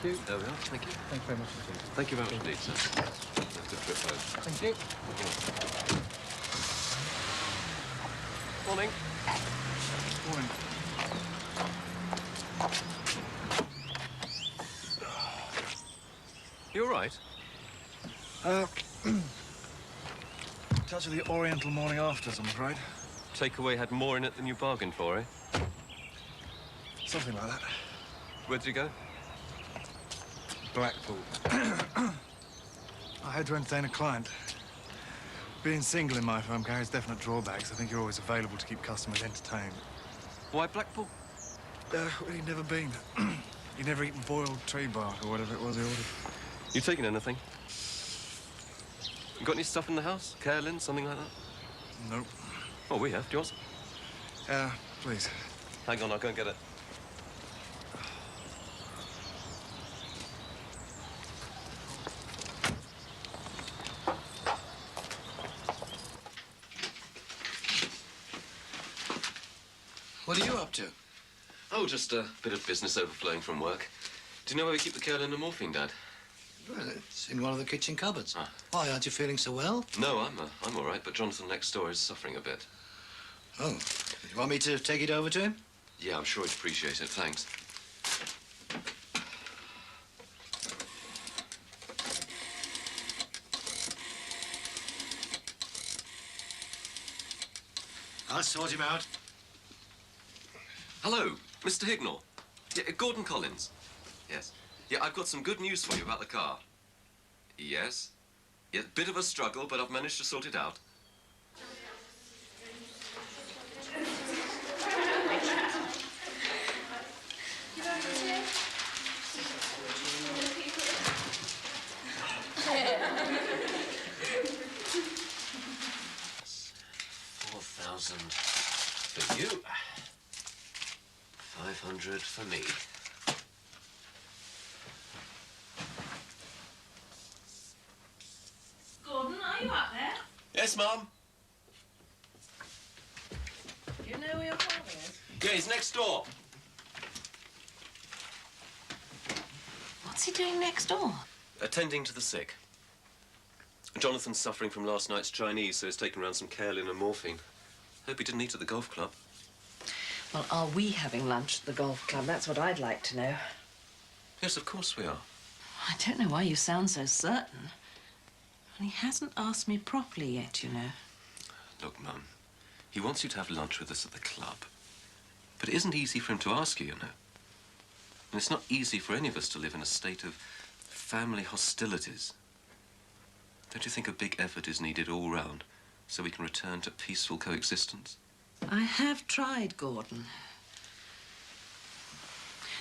you. There we are. Thank you. Thanks very much indeed. Thank you very much indeed, sir. Have a good trip home. Thank you. Morning. Morning. You all right? Touch of the Oriental morning afters, I'm afraid. Takeaway had more in it than you bargained for, eh? Something like that. Where did you go? Blackpool. I had to entertain a client. Being single in my firm carries definite drawbacks. I think you're always available to keep customers entertained. Why Blackpool? Well, he'd never been. He'd never eaten boiled tree bark or whatever it was he ordered. You taking anything? You got any stuff in the house? Carolyn, something like that? Nope. Oh, we have. Do you want some? Please. Hang on, I'll go and get it. What are you up to? Oh, just a bit of business overflowing from work. Do you know where we keep the Carolyn and morphine, Dad? Well, it's in one of the kitchen cupboards. Ah. Why, aren't you feeling so well? No, I'm all right, but Jonathan next door is suffering a bit. Oh, you want me to take it over to him? Yeah, I'm sure he'd appreciate it. Thanks. I'll sort him out. Hello, Mr. Hignall. Yeah, Gordon Collins. Yes. Yeah, I've got some good news for you about the car. Yes. Yeah, bit of a struggle, but I've managed to sort it out. $4,000 for you. 500 for me. Gordon, are you up there? Yes, Mum. Do you know where your father is? Yeah, he's next door. What's he doing next door? Attending to the sick. Jonathan's suffering from last night's Chinese, so he's taken around some Carolyn and morphine. Hope he didn't eat at the golf club. Well, are we having lunch at the golf club? That's what I'd like to know. Yes, of course we are. I don't know why you sound so certain. And he hasn't asked me properly yet, you know. Look, Mum, he wants you to have lunch with us at the club. But it isn't easy for him to ask you, you know. And it's not easy for any of us to live in a state of family hostilities. Don't you think a big effort is needed all round so we can return to peaceful coexistence? I have tried, Gordon.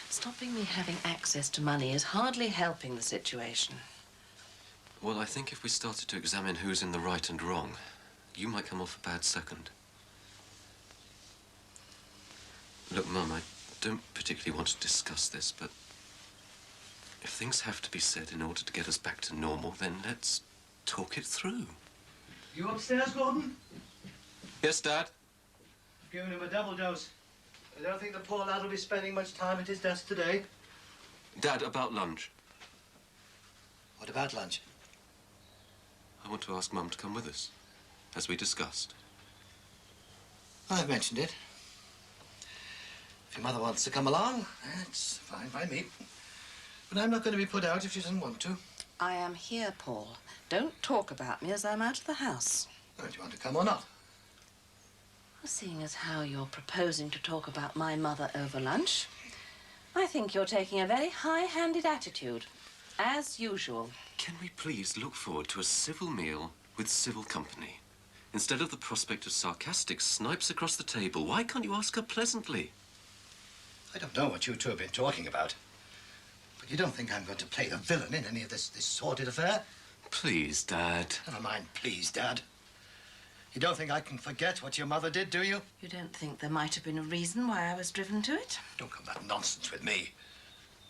Stopping me having access to money is hardly helping the situation. Well, I think if we started to examine who's in the right and wrong, you might come off a bad second. Look, Mum, I don't particularly want to discuss this, but if things have to be said in order to get us back to normal, then let's talk it through. You upstairs, Gordon? Yes, Dad? I've given him a double dose. I don't think the poor lad will be spending much time at his desk today. Dad, about lunch. What about lunch? I want to ask Mum to come with us, as we discussed. I've mentioned it. If your mother wants to come along, it's fine by me. But I'm not going to be put out if she doesn't want to. I am here, Paul. Don't talk about me as I'm out of the house. Well, do you want to come or not? Well, seeing as how you're proposing to talk about my mother over lunch, I think you're taking a very high-handed attitude, as usual. Can we please look forward to a civil meal with civil company? Instead of the prospect of sarcastic snipes across the table, why can't you ask her pleasantly? I don't know what you two have been talking about. But you don't think I'm going to play the villain in any of this sordid affair? Please, Dad. Never mind, please, Dad. You don't think I can forget what your mother did, do you? You don't think there might have been a reason why I was driven to it? Don't come that nonsense with me.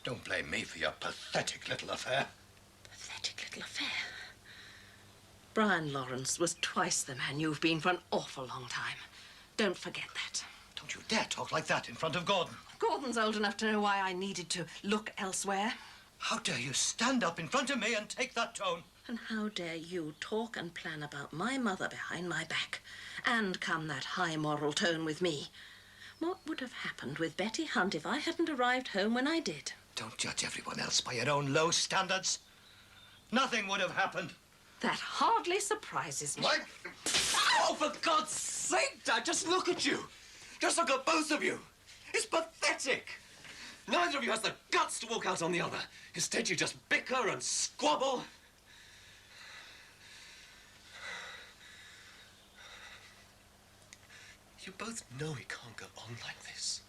Don't blame me for your pathetic little affair. Pathetic little affair. Brian Lawrence was twice the man you've been for an awful long time. Don't forget that. Don't you dare talk like that in front of Gordon. Gordon's old enough to know why I needed to look elsewhere. How dare you stand up in front of me and take that tone? And how dare you talk and plan about my mother behind my back and come that high moral tone with me? What would have happened with Betty Hunt if I hadn't arrived home when I did? Don't judge everyone else by your own low standards. Nothing would have happened. That hardly surprises me. Mike! Oh, for God's sake, Dad, just look at you. Just look at both of you. It's pathetic. Neither of you has the guts to walk out on the other. Instead, you just bicker and squabble. You both know it can't go on like this.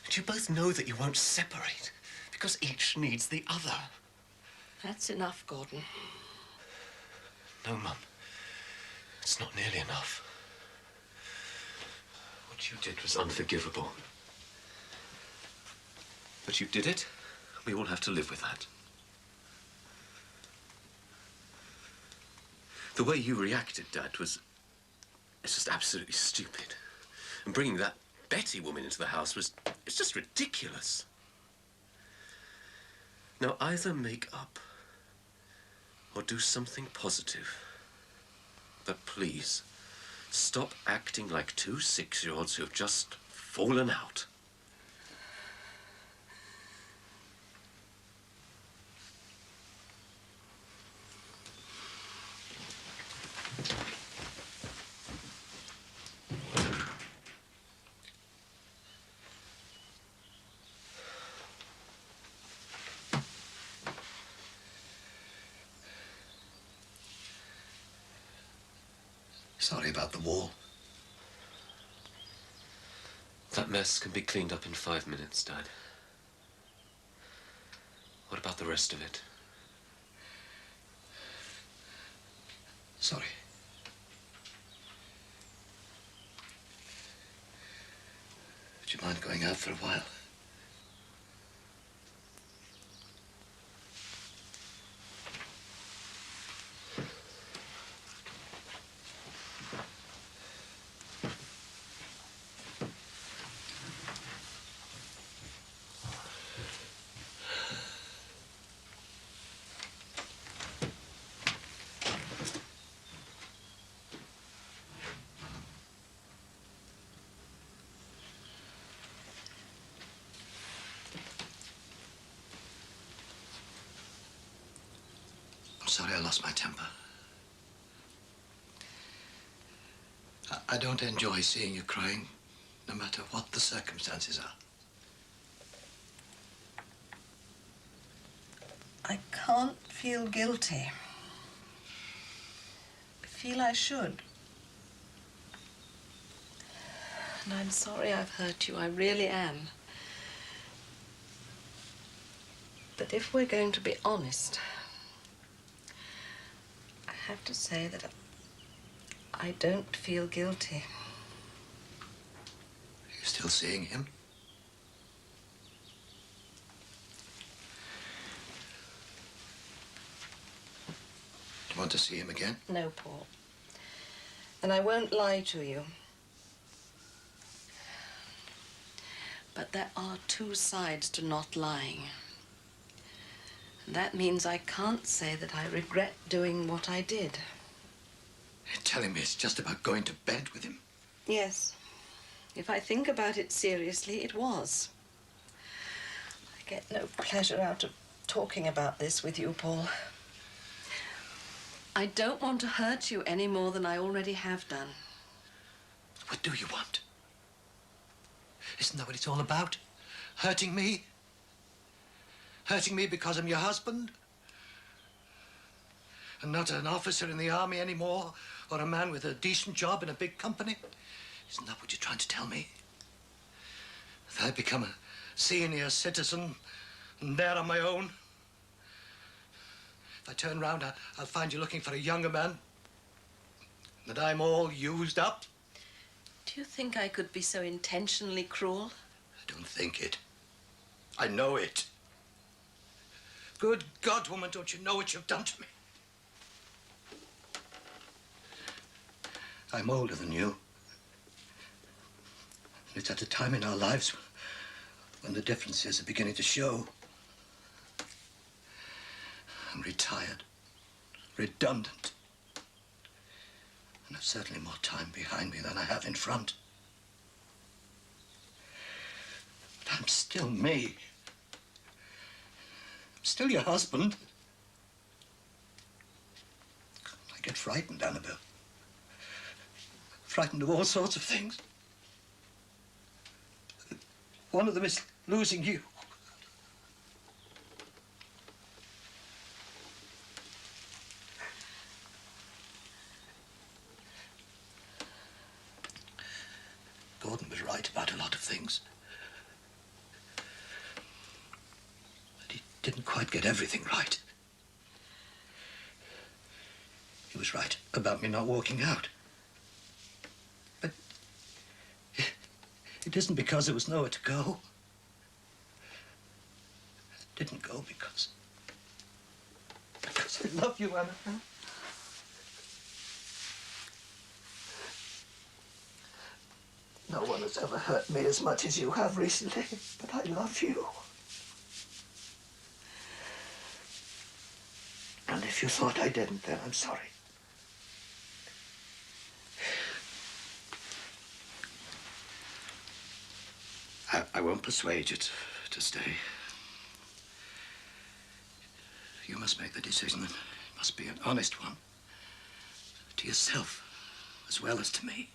And you both know that you won't separate because each needs the other. That's enough, Gordon. No, Mum. It's not nearly enough. What you did was unforgivable. But you did it. We all have to live with that. The way you reacted, Dad, was... it's just absolutely stupid. And bringing that Betty woman into the house was... it's just ridiculous. Now, either make up or do something positive. But please, stop acting like two 6-year-olds who have just fallen out. Sorry about the wall. That mess can be cleaned up in 5 minutes, Dad. What about the rest of it? Sorry. Would you mind going out for a while? I'm sorry I lost my temper. I don't enjoy seeing you crying, no matter what the circumstances are. I can't feel guilty. I feel I should. And I'm sorry I've hurt you. I really am. But if we're going to be honest, I have to say that I don't feel guilty. Are you still seeing him? Do you want to see him again? No, Paul. And I won't lie to you. But there are two sides to not lying. And that means I can't say that I regret doing what I did. You're telling me it's just about going to bed with him? Yes. If I think about it seriously, it was. I get no pleasure out of talking about this with you, Paul. I don't want to hurt you any more than I already have done. What do you want? Isn't that what it's all about? Hurting me? Hurting me because I'm your husband? And not an officer in the army anymore, or a man with a decent job in a big company? Isn't that what you're trying to tell me? If I become a senior citizen and there on my own, if I turn round, I'll find you looking for a younger man, that I'm all used up? Do you think I could be so intentionally cruel? I don't think it. I know it. Good God, woman, don't you know what you've done to me? I'm older than you. It's at a time in our lives when the differences are beginning to show. retired, redundant. And I've certainly more time behind me than I have in front. But I'm still me. I'm still your husband. I get frightened, Annabelle. Frightened of all sorts of things. One of them is losing you. Gordon was right about a lot of things. But he didn't quite get everything right. He was right about me not walking out. But it isn't because there was nowhere to go. I didn't go because I love you, Annabelle. No one has ever hurt me as much as you have recently, but I love you. And if you thought I didn't, then I'm sorry. I won't persuade you to stay. You must make the decision, and it must be an honest one. To yourself, as well as to me.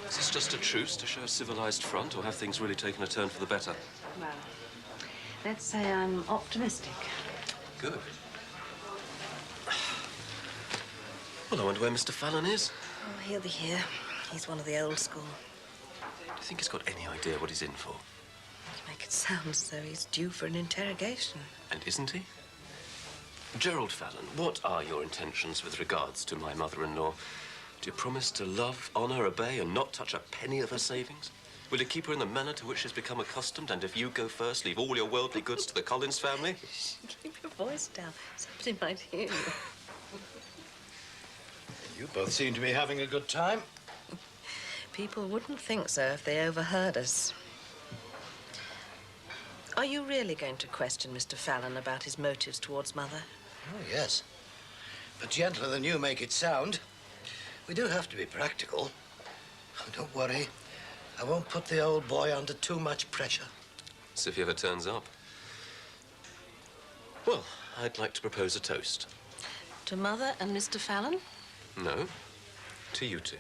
Is this just a truce to show a civilized front, or have things really taken a turn for the better? Well, let's say I'm optimistic. Good. Well, I wonder where Mr. Fallon is. Oh, he'll be here. He's one of the old school. Do you think he's got any idea what he's in for? You make it sound as though he's due for an interrogation. And isn't he? Gerald Fallon, what are your intentions with regards to my mother-in-law? Do you promise to love, honour, obey, and not touch a penny of her savings? Will you keep her in the manner to which she's become accustomed, and if you go first, leave all your worldly goods to the Collins family? Keep your voice down. Somebody might hear you. You both seem to be having a good time. People wouldn't think so if they overheard us. Are you really going to question Mr. Fallon about his motives towards Mother? Oh, yes. But gentler than you make it sound. We do have to be practical. Oh, don't worry. I won't put the old boy under too much pressure. So if he ever turns up. Well, I'd like to propose a toast. To Mother and Mr. Fallon? No, to you two.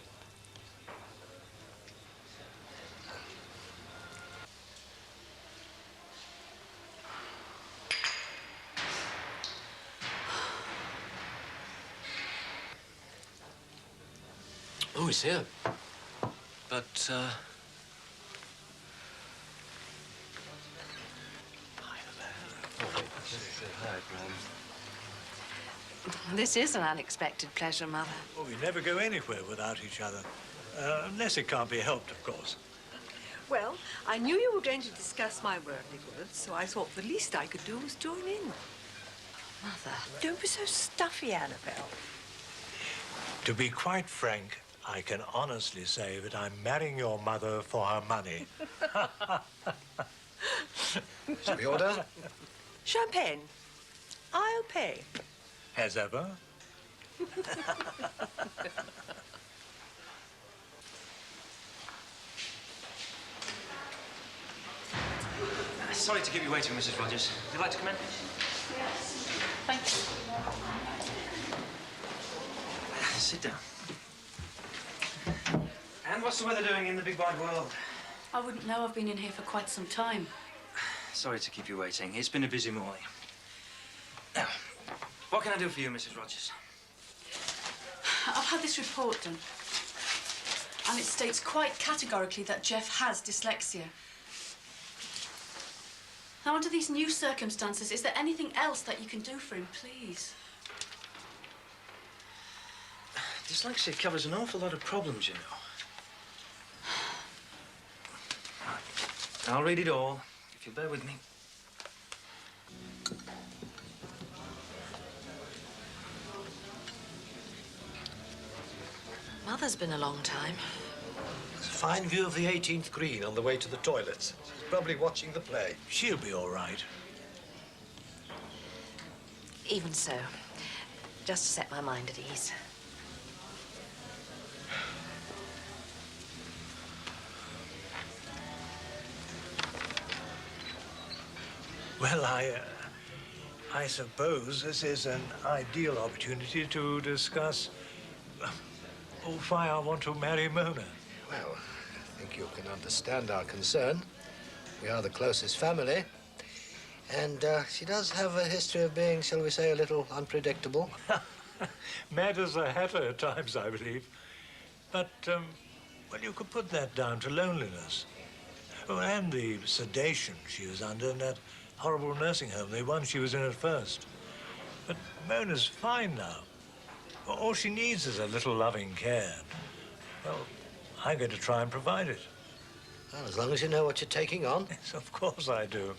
Oh, he's here. But, Hi there. Hi, Bram. This is an unexpected pleasure, Mother. Well, we never go anywhere without each other. Unless it can't be helped, of course. Well, I knew you were going to discuss my worldly goods, so I thought the least I could do was join in. Mother. Don't be so stuffy, Annabelle. To be quite frank, I can honestly say that I'm marrying your mother for her money. Shall we order? Champagne. I'll pay. As ever. Sorry to keep you waiting, Mrs. Rogers. Would you like to come in? Yes. Thank you. Sit down. And what's the weather doing in the big wide world? I wouldn't know. I've been in here for quite some time. Sorry to keep you waiting. It's been a busy morning. Now, what can I do for you, Mrs. Rogers? I've had this report done. And it states quite categorically that Jeff has dyslexia. Now, under these new circumstances, is there anything else that you can do for him, please? Dyslexia covers an awful lot of problems, you know. Right. I'll read it all, if you'll bear with me. Mother's been a long time. There's a fine view of the 18th green on the way to the toilets. She's probably watching the play. She'll be all right. Even so, just to set my mind at ease. Well, I suppose this is an ideal opportunity to discuss why I want to marry Mona. Well, I think you can understand our concern. We are the closest family. And she does have a history of being, shall we say, a little unpredictable. Mad as a hatter at times, I believe. But, well, you could put that down to loneliness. Oh, and the sedation she was under in that horrible nursing home, the one she was in at first. But Mona's fine now. All she needs is a little loving care. Well, I'm going to try and provide it. Well, as long as you know what you're taking on. Yes, of course I do.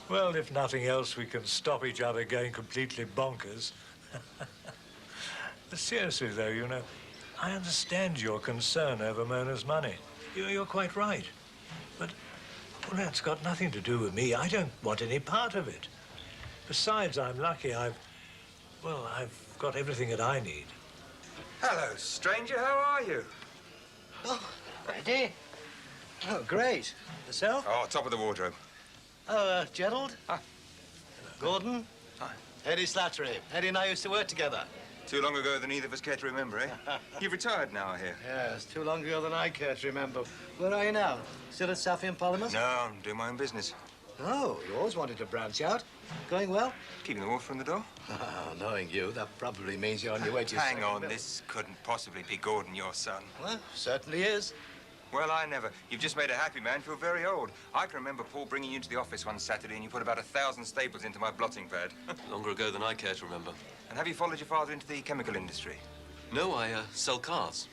Well, if nothing else, we can stop each other going completely bonkers. Seriously, though, you know, I understand your concern over Mona's money. You're quite right. But, well, that's got nothing to do with me. I don't want any part of it. Besides, I'm lucky I've got everything that I need. Hello, stranger. How are you? Oh, ready? Oh, great. Yourself? Oh, top of the wardrobe. Oh, Gerald? Hi. Gordon? Hi. Eddie Slattery. Eddie and I used to work together. Too long ago than either of us care to remember, eh? You've retired now, I hear. Yes, too long ago than I care to remember. Where are you now? Still at Safi and Polymers? No, I'm doing my own business. Oh, you always wanted to branch out. Going well? Keeping the wolf from the door. Oh, knowing you, that probably means you're on your way to your Hang second on, mill. this couldn't possibly be Gordon, your son. Well, certainly is. Well, I never. You've just made a happy man feel very old. I can remember Paul bringing you into the office one Saturday and you put about 1,000 staples into my blotting pad. Longer ago than I care to remember. And have you followed your father into the chemical industry? No, I sell cars.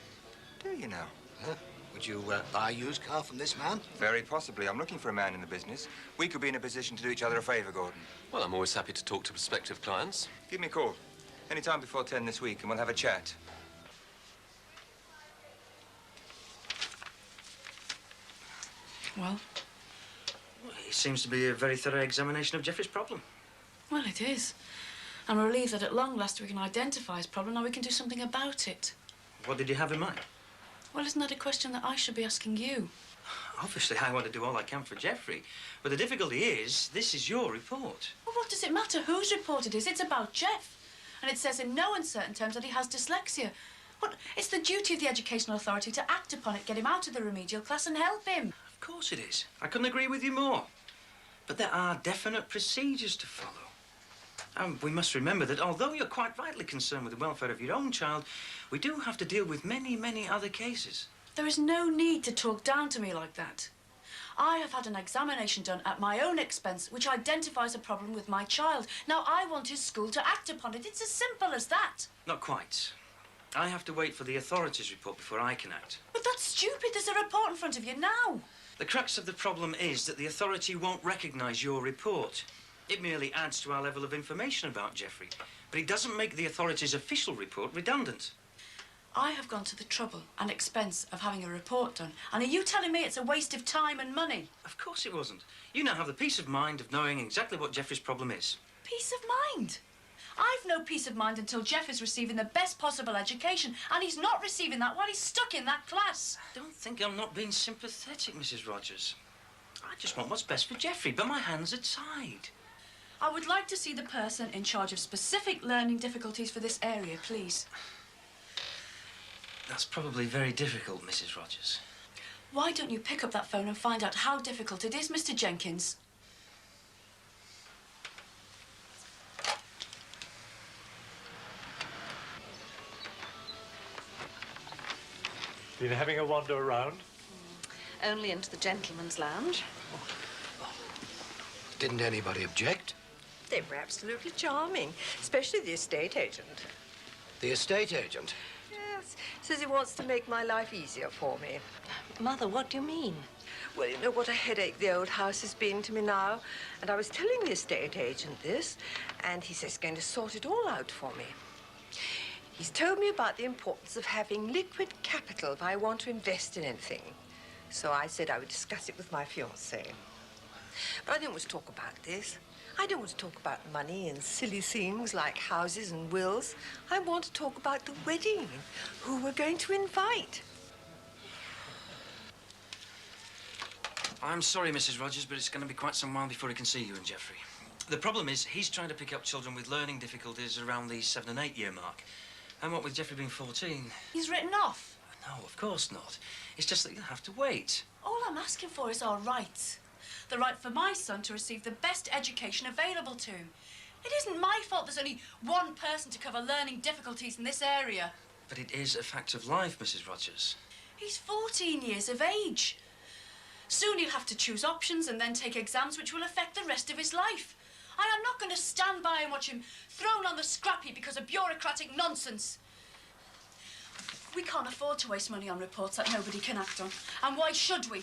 Do you now? Huh? Would you buy a used car from this man? Very possibly. I'm looking for a man in the business. We could be in a position to do each other a favor, Gordon. Well, I'm always happy to talk to prospective clients. Give me a call. Any time before 10 this week and we'll have a chat. Well, It seems to be a very thorough examination of Jeffrey's problem. well, it is. I'm relieved that at long last we can identify his problem. Now we can do something about it. What did you have in mind? Well, isn't that a question that I should be asking you? Obviously, I want to do all I can for Jeffrey. But the difficulty is, this is your report. Well, what does it matter whose report it is? It's about Jeff. And it says in no uncertain terms that he has dyslexia. What? It's the duty of the educational authority to act upon it, get him out of the remedial class and help him. Of course it is. I couldn't agree with you more. But there are definite procedures to follow. And we must remember that although you're quite rightly concerned with the welfare of your own child, we do have to deal with many, many other cases. There is no need to talk down to me like that. I have had an examination done at my own expense, which identifies a problem with my child. Now, I want his school to act upon it. It's as simple as that. Not quite. I have to wait for the authorities' report before I can act. But that's stupid. There's a report in front of you now. The crux of the problem is that the authority won't recognise your report. It merely adds to our level of information about Jeffrey, but it doesn't make the authority's official report redundant. I have gone to the trouble and expense of having a report done, and are you telling me it's a waste of time and money? Of course it wasn't. You now have the peace of mind of knowing exactly what Jeffrey's problem is. Peace of mind? I've no peace of mind until Jeff is receiving the best possible education, and he's not receiving that while he's stuck in that class. Don't think I'm not being sympathetic, Mrs. Rogers. I just want what's best for Jeffrey, but my hands are tied. I would like to see the person in charge of specific learning difficulties for this area, please. That's probably very difficult, Mrs. Rogers. Why don't you pick up that phone and find out how difficult it is, Mr. Jenkins? Been having a wander around? Only into the gentleman's lounge. Didn't anybody object? They were absolutely charming, especially the estate agent. The estate agent? Yes, says he wants to make my life easier for me. Mother, what do you mean? Well, you know what a headache the old house has been to me now. And I was telling the estate agent this, and he says he's going to sort it all out for me. He's told me about the importance of having liquid capital if I want to invest in anything. So I said I would discuss it with my fiancé. But I don't want to talk about this. I don't want to talk about money and silly things like houses and wills. I want to talk about the wedding, who we're going to invite. I'm sorry, Mrs. Rogers, but it's going to be quite some while before he can see you and Geoffrey. The problem is he's trying to pick up children with learning difficulties around the 7- and 8-year mark. And what with Geoffrey being 14? He's written off. No, of course not. It's just that you'll have to wait. All I'm asking for is our rights. The right for my son to receive the best education available to him. It isn't my fault there's only one person to cover learning difficulties in this area. But it is a fact of life, Mrs. Rogers. He's 14 years of age. Soon he'll have to choose options and then take exams which will affect the rest of his life. I am not going to stand by and watch him thrown on the scrap heap because of bureaucratic nonsense. We can't afford to waste money on reports that nobody can act on. And why should we?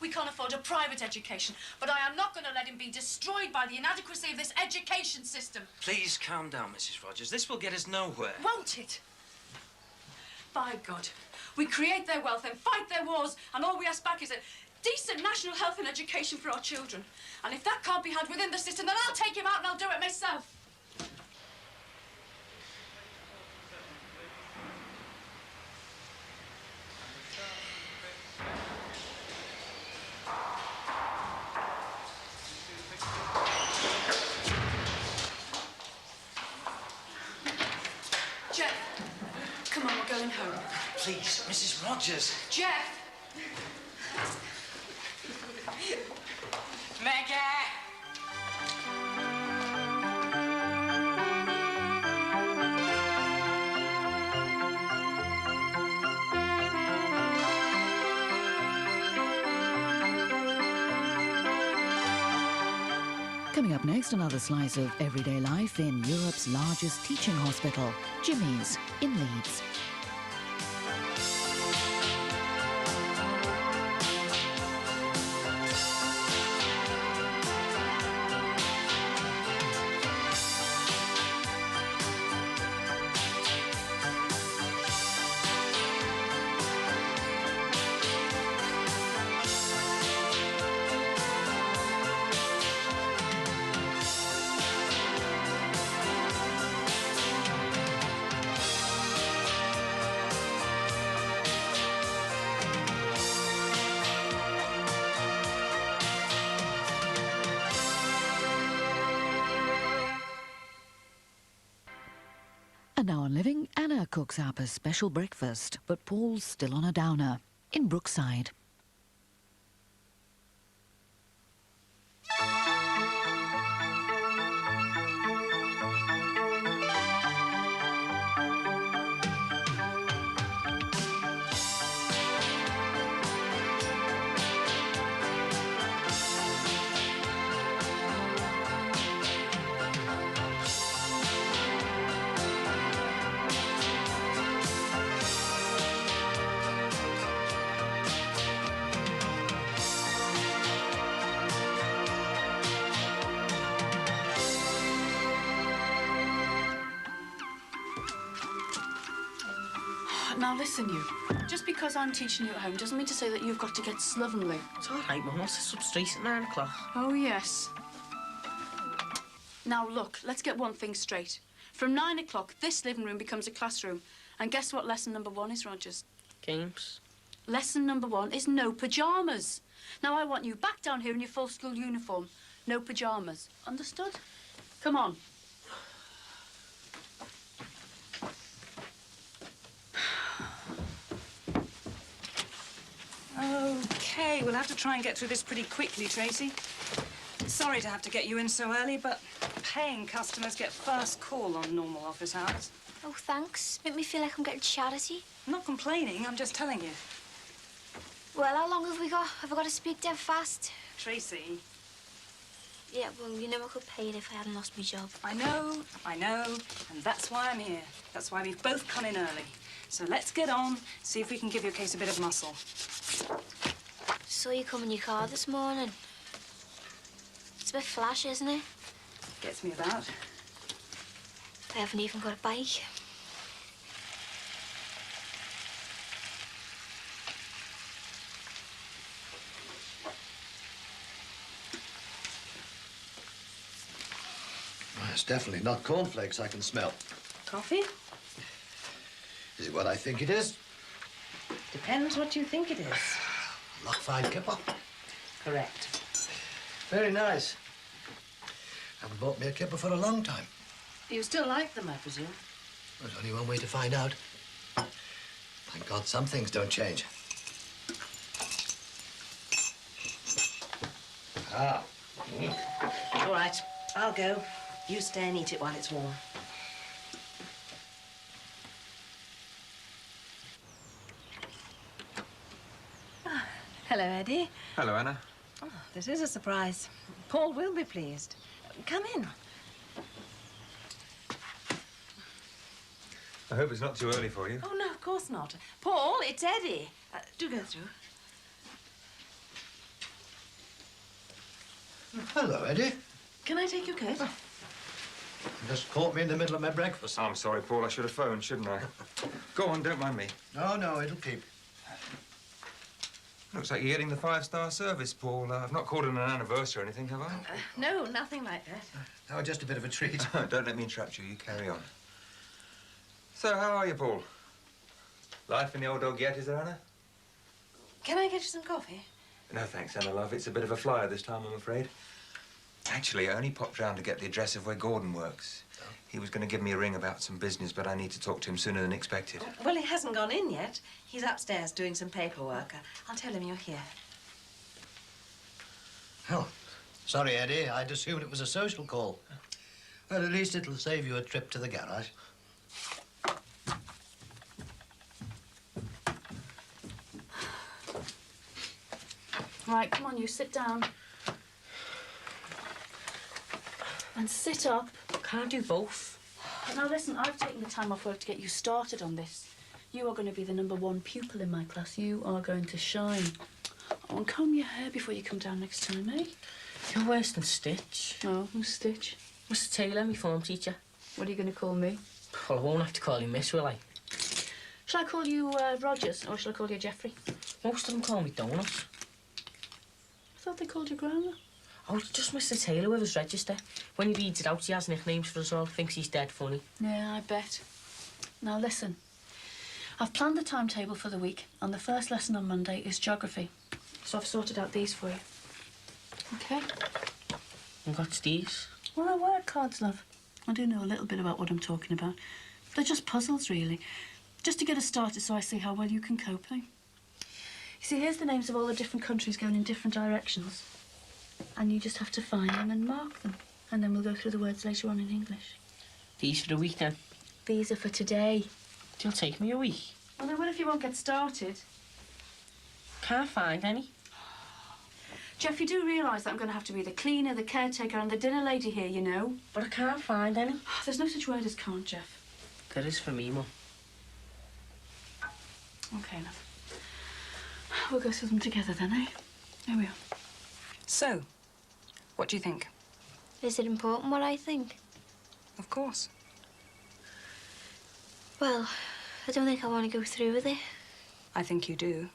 We can't afford a private education, but I am not going to let him be destroyed by the inadequacy of this education system. Please calm down, Mrs. Rogers. This will get us nowhere. Won't it? By God, we create their wealth and fight their wars, and all we ask back is a decent national health and education for our children. And if that can't be had within the system, then I'll take him out and I'll do it myself. Jeff, come on, we're going home. Please, Mrs. Rogers. Jeff! Maggie! Coming up next, another slice of everyday life in Europe's largest teaching hospital, Jimmy's in Leeds. And now on Living, Anna cooks up a special breakfast, but Paul's still on a downer in Brookside. Now listen, you. Just because I'm teaching you at home doesn't mean to say that you've got to get slovenly. It's all right, Mum. What's this up street at 9 o'clock? Oh, yes. Now, look, let's get one thing straight. From 9 o'clock, this living room becomes a classroom. And guess what lesson number 1 is, Rogers? Games. Lesson number 1 is no pyjamas. Now, I want you back down here in your full school uniform. No pyjamas. Understood? Come on. OK, we'll have to try and get through this pretty quickly, Tracy. Sorry to have to get you in so early, but paying customers get first call on normal office hours. Oh, thanks. Make me feel like I'm getting charity. I'm not complaining, I'm just telling you. Well, how long have we got? Have I got to speak dead fast? Tracy. Yeah, well, you never could pay it if I hadn't lost my job. I know, and that's why I'm here. That's why we've both come in early. So let's get on, see if we can give your case a bit of muscle. Saw you come in your car this morning. It's a bit flash, isn't it? Gets me about. I haven't even got a bike. Well, it's definitely not cornflakes I can smell. Coffee? Is it what I think it is? Depends what you think it is. Lochfine kipper. Correct. Very nice. Haven't bought me a kipper for a long time. You still like them, I presume? There's only one way to find out. Thank God some things don't change. Ah. All right, I'll go. You stay and eat it while it's warm. Hello, Eddie. Hello, Anna. Oh, this is a surprise. Paul will be pleased. Come in. I hope it's not too early for you. Oh, no, of course not. Paul, it's Eddie. Do go through. Hello, Eddie. Can I take your coat? You just caught me in the middle of my breakfast. I'm sorry, Paul. I should have phoned, shouldn't I? Go on, don't mind me. No, it'll keep. Looks like you're getting the 5-star service, Paul. I've not called it an anniversary or anything, have I? No, nothing like that. No, just a bit of a treat. Don't let me interrupt you. You carry on. So, how are you, Paul? Life in the old dog yet, is there, Anna? Can I get you some coffee? No, thanks, Anna, love. It's a bit of a flyer this time, I'm afraid. Actually, I only popped round to get the address of where Gordon works. Oh. He was going to give me a ring about some business, but I need to talk to him sooner than expected. Well, he hasn't gone in yet. He's upstairs doing some paperwork. I'll tell him you're here. Oh, sorry, Eddie. I'd assumed it was a social call. Well, at least it'll save you a trip to the garage. Right, come on, you sit down. And sit up. Can't do both. Now listen, I've taken the time off work to get you started on this. You are going to be the #1 pupil in my class. You are going to shine. Oh, and comb your hair before you come down next time, eh? You're worse than Stitch. Oh, who's Stitch? Mr. Taylor, my form teacher. What are you going to call me? Well, I won't have to call you Miss, will I? Shall I call you Rogers, or shall I call you Jeffrey? Most of them call me Donuts. I thought they called you Grandma. Oh, it's just Mr. Taylor with his register. When he reads it out, he has nicknames for us all. Thinks he's dead funny. Yeah, I bet. Now listen. I've planned the timetable for the week, and the first lesson on Monday is geography. So I've sorted out these for you. Okay? And what's these? Well, word cards, love. I do know a little bit about what I'm talking about. They're just puzzles, really. Just to get us started so I see how well you can cope, eh? You see, here's the names of all the different countries going in different directions. And you just have to find them and mark them. And then we'll go through the words later on in English. These for the week, then? These are for today. It'll take me a week. Well, then what if you won't get started? Can't find any. Jeff, you do realise that I'm going to have to be the cleaner, the caretaker and the dinner lady here, you know? But I can't find any. There's no such word as can't, Jeff. There is for me, Mum. OK, love. We'll go through them together then, eh? Here we are. So, what do you think? Is it important what I think? Of course. Well, I don't think I want to go through with it. I think you do.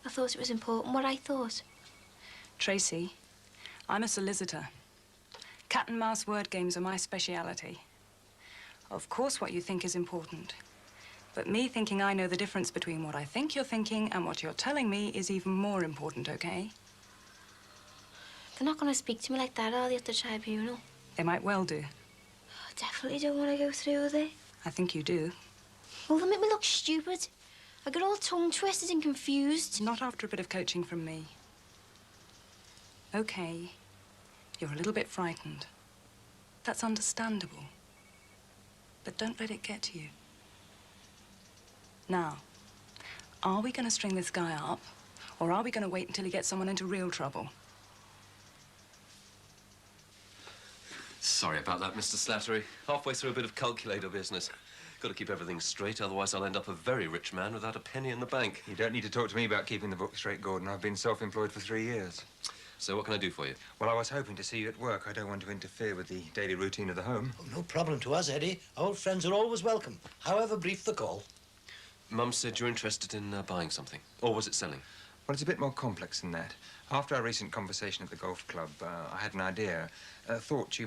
I thought it was important what I thought. Tracy, I'm a solicitor. Cat and mouse word games are my speciality. Of course what you think is important. But me thinking I know the difference between what I think you're thinking and what you're telling me is even more important, OK? They're not going to speak to me like that, are they, at the tribunal? They might well do. I definitely don't want to go through with it. I think you do. Well, they'll make me look stupid. I get all tongue-twisted and confused. Not after a bit of coaching from me. Okay, you're a little bit frightened. That's understandable. But don't let it get to you. Now, are we going to string this guy up, or are we going to wait until he gets someone into real trouble? Sorry about that, Mr. Slattery. Halfway through a bit of calculator business. Got to keep everything straight, otherwise I'll end up a very rich man without a penny in the bank. You don't need to talk to me about keeping the book straight, Gordon. I've been self-employed for 3 years. So what can I do for you? Well, I was hoping to see you at work. I don't want to interfere with the daily routine of the home. Oh, no problem to us, Eddie. Old friends are always welcome, however brief the call. Mum said you're interested in buying something. Or was it selling? Well, it's a bit more complex than that. After our recent conversation at the golf club, I had an idea. Thought we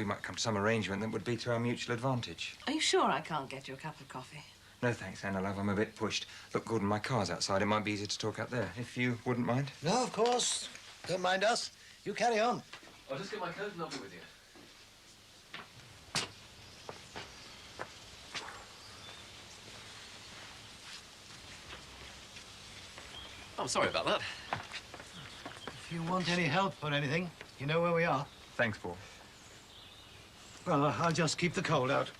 might come to some arrangement that would be to our mutual advantage. Are you sure I can't get you a cup of coffee? No, thanks, Anna, love. I'm a bit pushed. Look, Gordon, my car's outside. It might be easier to talk out there, if you wouldn't mind. No, of course. Don't mind us. You carry on. I'll just get my coat and I'll be with you. I'm sorry about that. If you want any help or anything, you know where we are. Thanks, Paul. Well, I'll just keep the cold out.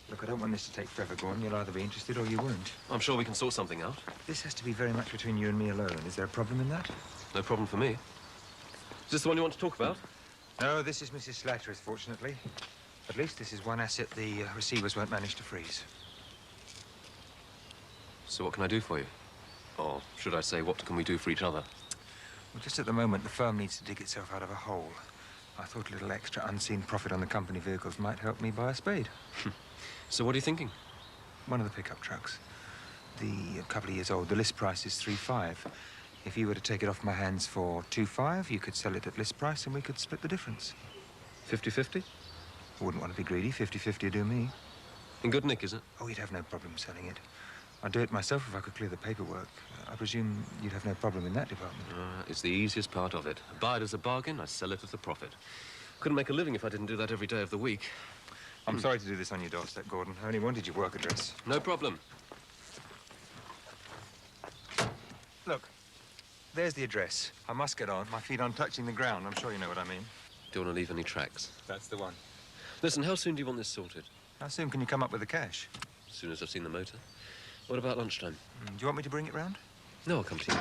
Look, I don't want this to take forever, Gordon. You'll either be interested or you won't. I'm sure we can sort something out. This has to be very much between you and me alone. Is there a problem in that? No problem for me. Is this the one you want to talk about? No, this is Mrs. Slattery's, fortunately. At least this is one asset the receivers won't manage to freeze. So what can I do for you? Or should I say, what can we do for each other? Well, just at the moment, the firm needs to dig itself out of a hole. I thought a little extra unseen profit on the company vehicles might help me buy a spade. So what are you thinking? One of the pickup trucks. A couple of years old. The list price is 3.5. If you were to take it off my hands for 2.5, you could sell it at list price and we could split the difference. 50-50? I wouldn't want to be greedy. 50-50 would do me. In good nick, is it? Oh, you'd have no problem selling it. I'd do it myself if I could clear the paperwork. I presume you'd have no problem in that department. It's the easiest part of it. I buy it as a bargain, I sell it at a profit. Couldn't make a living if I didn't do that every day of the week. I'm sorry to do this on your doorstep, Gordon. I only wanted your work address. No problem. Look, there's the address. I must get on. My feet aren't touching the ground. I'm sure you know what I mean. Don't want to leave any tracks. That's the one. Listen, how soon do you want this sorted? How soon can you come up with the cash? As soon as I've seen the motor. What about lunchtime? Do you want me to bring it round? No, I'll come to you.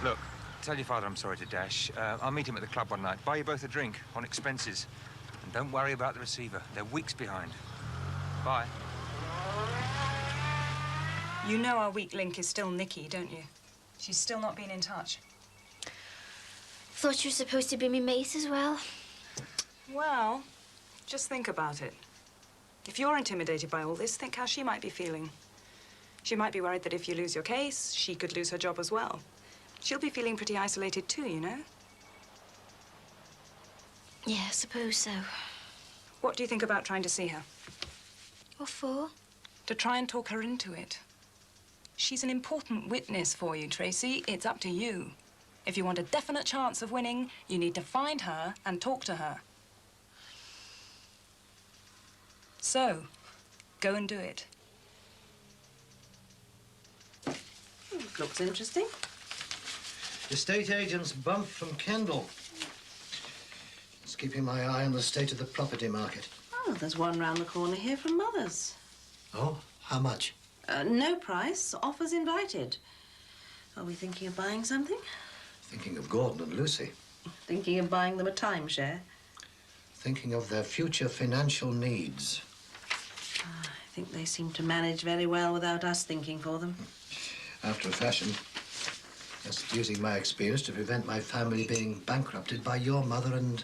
Look, tell your father I'm sorry to dash. I'll meet him at the club one night. Buy you both a drink on expenses. And don't worry about the receiver. They're weeks behind. Bye. You know our weak link is still Nikki, don't you? She's still not been in touch. Thought you were supposed to be my mate as well. Well, just think about it. If you're intimidated by all this, think how she might be feeling. She might be worried that if you lose your case, she could lose her job as well. She'll be feeling pretty isolated too, you know? Yeah, I suppose so. What do you think about trying to see her? What for? To try and talk her into it. She's an important witness for you, Tracy. It's up to you. If you want a definite chance of winning, you need to find her and talk to her. So, go and do it. Looks interesting. Estate agent's bump from Kendall. Just keeping my eye on the state of the property market. Oh, there's one round the corner here from Mother's. Oh, how much? No price, offers invited. Are we thinking of buying something? Thinking of Gordon and Lucy. Thinking of buying them a timeshare? Thinking of their future financial needs. I think they seem to manage very well without us thinking for them. After a fashion. Just using my experience to prevent my family being bankrupted by your mother and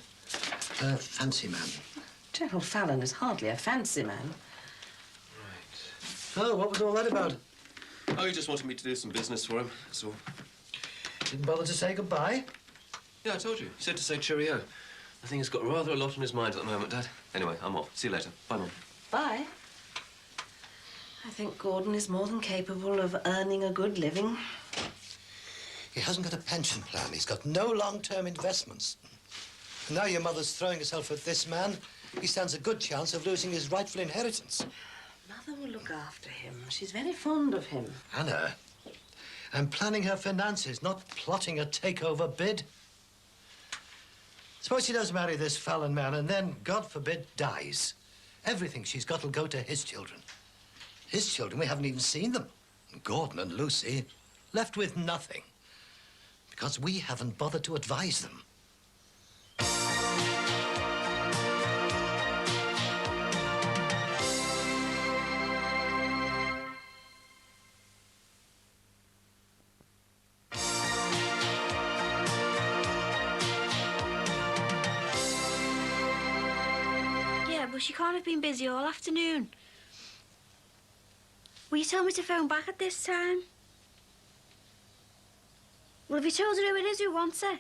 her fancy man. Gerald Fallon is hardly a fancy man. Oh, what was all that about? Oh, he just wanted me to do some business for him, that's all. Didn't bother to say goodbye? Yeah, I told you. He said to say cheerio. I think he's got rather a lot on his mind at the moment, Dad. Anyway, I'm off. See you later. Bye, Mum. Bye. I think Gordon is more than capable of earning a good living. He hasn't got a pension plan. He's got no long-term investments. And now your mother's throwing herself at this man. He stands a good chance of losing his rightful inheritance. Mother Mother will look after him. She's very fond of him. Anna, I'm planning her finances, not plotting a takeover bid. Suppose she does marry this Fallon man and then, God forbid, dies. Everything she's got will go to his children. His children, we haven't even seen them. Gordon and Lucy, left with nothing. Because we haven't bothered to advise them. Yeah, but she can't have been busy all afternoon. Will you tell me to phone back at this time? Well, have you told her who it is who wants her?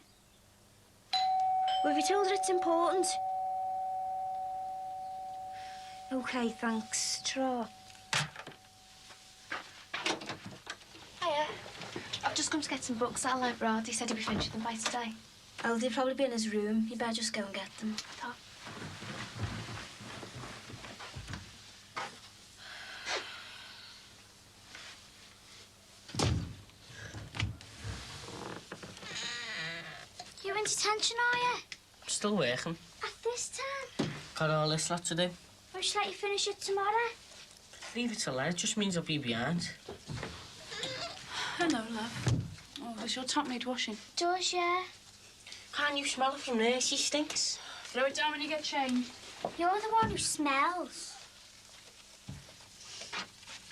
Well, have you told her it's important? OK, thanks. Ta-ra. Hiya. I've just come to get some books that I like, Rod. He said he'd be finished with them by today. Oh, they'd probably be in his room. You better just go and get them. Ta. You in detention, are you? Still working. At this time? Got all this lot to do. Won't she let you finish it tomorrow? Leave it till then, it just means I'll be behind. Hello, love. Oh, does your top need washing? Does, yeah. Can't you smell it from there? She stinks. Throw it down when you get changed. You're the one who smells.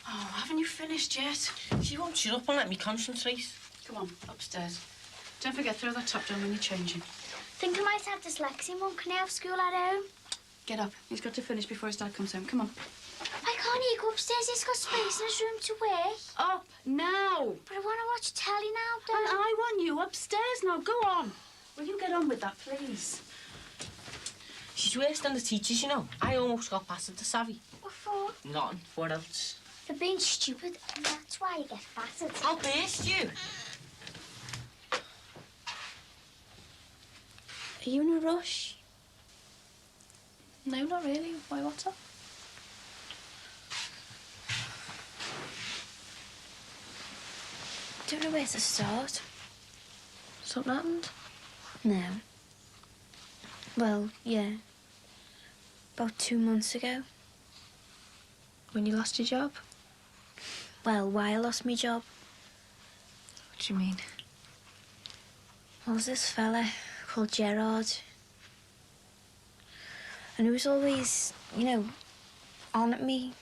Oh, haven't you finished yet? She won't shut up and let me concentrate. Come on, upstairs. Don't forget, throw that top down when you're changing. Think I might have dyslexia, Mum. Can I have school at home? Get up. He's got to finish before his dad comes home. Come on. Why can't he go upstairs? He's got space in his room to work. Up now. But I want to watch telly now, Dad. And I want you upstairs now. Go on. Will you get on with that, please? She's worse than the teachers, you know. I almost got past at the savvy. What for? Nothing. What else? For being stupid, and that's why you get battered. I'll burst you. Are you in a rush? No, not really. Why, what's up? Don't know where to start. Something happened? No. Well, yeah. About 2 months ago. When you lost your job? Well, why I lost my job. What do you mean? Well, there's this fella called Gerard. And he was always, you know, on at me,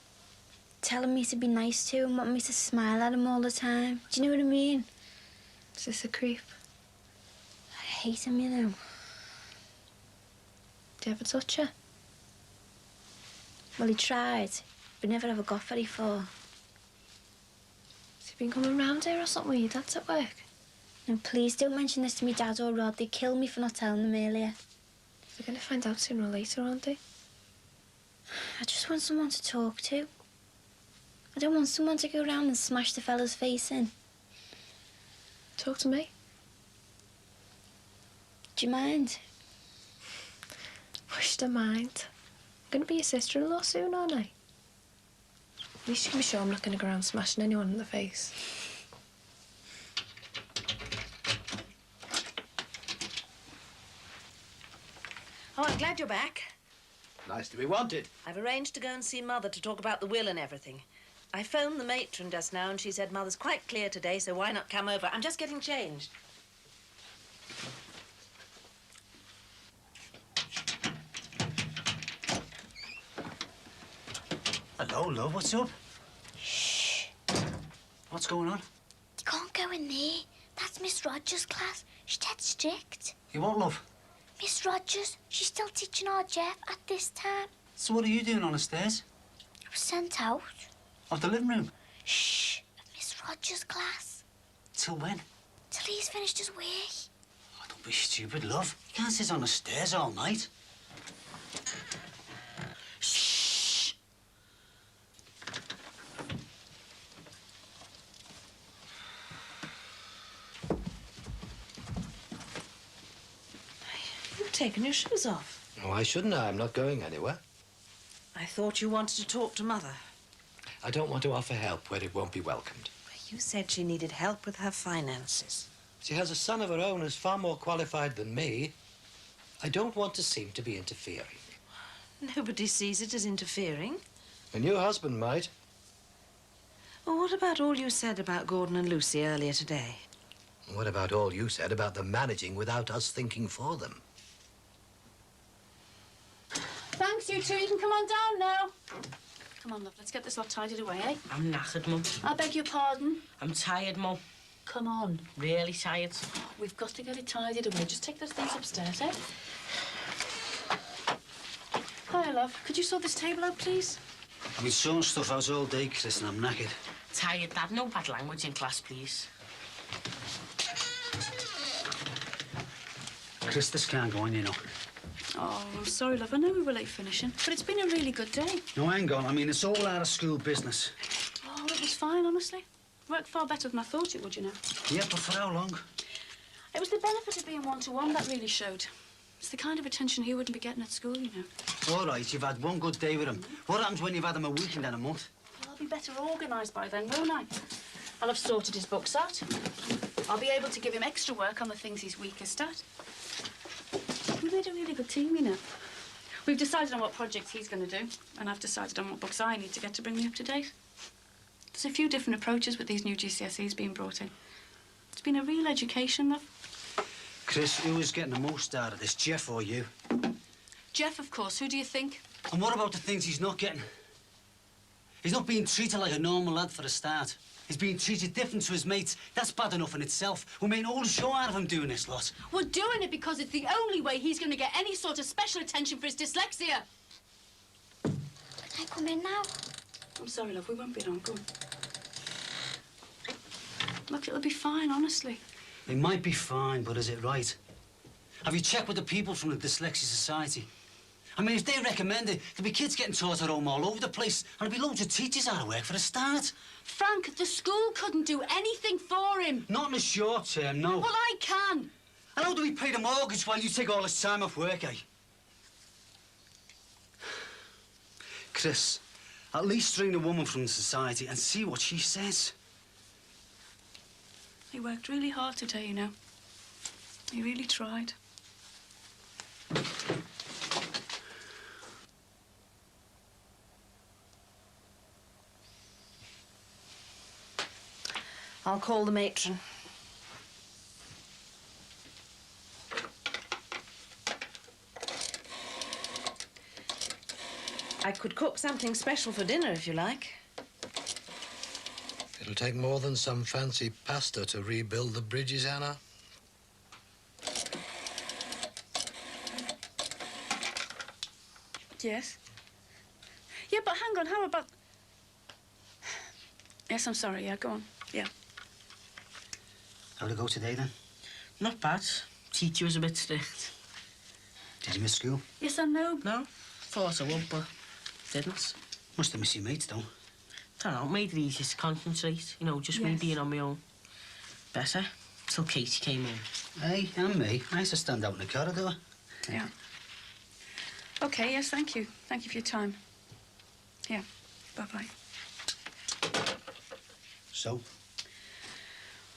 telling me to be nice to him, wanting me to smile at him all the time. Do you know what I mean? Is this a creep? I hate him, you know. Do you ever touch her? Well, he tried, but never ever got very far. Has he been coming round here or something when your dad's at work? No, please don't mention this to me dad or Rod. They'd kill me for not telling them earlier. They're going to find out sooner or later, aren't they? I just want someone to talk to. I don't want someone to go round and smash the fella's face in. Talk to me. Do you mind? Wish to mind. I'm going to be your sister-in-law soon, aren't I? At least you can be sure I'm not going to go around smashing anyone in the face. Oh, I'm glad you're back. Nice to be wanted. I've arranged to go and see Mother to talk about the will and everything. I phoned the matron just now and she said Mother's quite clear today, so why not come over? I'm just getting changed. Hello, love. What's up? Shh. What's going on? You can't go in there. That's Miss Rogers' class. She's dead strict. You what, love? Miss Rogers, she's still teaching our Jeff at this time. So what are you doing on the stairs? I was sent out. Of the living room? Shh. Miss Rogers' class. Till when? Till he's finished his work. Oh, don't be stupid, love. You can't sit on the stairs all night. Shh. You've taken your shoes off. Why shouldn't I? I'm not going anywhere. I thought you wanted to talk to Mother. I don't want to offer help where it won't be welcomed. You said she needed help with her finances. She has a son of her own who's far more qualified than me. I don't want to seem to be interfering. Nobody sees it as interfering. And your husband might. Well, what about all you said about Gordon and Lucy earlier today? What about all you said about them managing without us thinking for them? Thanks, you two. You can come on down now. Come on, love. Let's get this lot tidied away, eh? I'm knackered, Mum. I beg your pardon? I'm tired, Mum. Come on. Really tired. We've got to get it tidied away. Just take those things upstairs, eh? Hi, love. Could you sort this table out, please? I've been sorting stuff out all day, Chris, and I'm knackered. Tired, Dad. No bad language in class, please. Chris, this can't go on, you know. Oh, I'm sorry, love. I know we were late finishing, but it's been a really good day. No, hang on. I mean, it's all out of school business. Oh, it was fine, honestly. Worked far better than I thought it would, you know. Yeah, but for how long? It was the benefit of being one-to-one that really showed. It's the kind of attention he wouldn't be getting at school, you know. All right, you've had one good day with him. What happens when you've had him a weekend and a month? Well, I'll be better organised by then, won't I? I'll have sorted his books out. I'll be able to give him extra work on the things he's weakest at. We made a really good team, you know. We've decided on what projects he's going to do, and I've decided on what books I need to get to bring me up to date. There's a few different approaches with these new GCSEs being brought in. It's been a real education, love. Chris, who is getting the most out of this, Jeff or you? Jeff, of course. Who do you think? And what about the things he's not getting? He's not being treated like a normal lad for a start. He's being treated different to his mates. That's bad enough in itself. We're making all the show out of him doing this lot. We're doing it because it's the only way he's going to get any sort of special attention for his dyslexia. Can I come in now? I'm sorry, love. We won't be long. Go on. Look, it'll be fine, honestly. It might be fine, but is it right? Have you checked with the people from the Dyslexia Society? I mean, if they recommend it, there'll be kids getting taught at home all over the place, and there'll be loads of teachers out of work for a start. Frank, the school couldn't do anything for him. Not in the short term, no. Well, I can. And how do we pay the mortgage while you take all this time off work, eh? Chris, at least ring the woman from the society and see what she says. He worked really hard today, you know. He really tried. I'll call the matron. I could cook something special for dinner if you like. It'll take more than some fancy pasta to rebuild the bridges, Anna. Yes? Yeah, but hang on, how about... Yes, I'm sorry, yeah, go on, yeah. How'd it go today, then? Not bad. Teacher was a bit strict. Did you miss school? Yes, I know. No, thought I would, but didn't. Must have missed your mates, though. Don't know, made it easier to concentrate. You know, just me Yes. being on my own. Better, till Katie came in. Hey, and me. I used to stand out in the corridor. Yeah. Okay, yes, thank you. Thank you for your time. Yeah, bye-bye. So?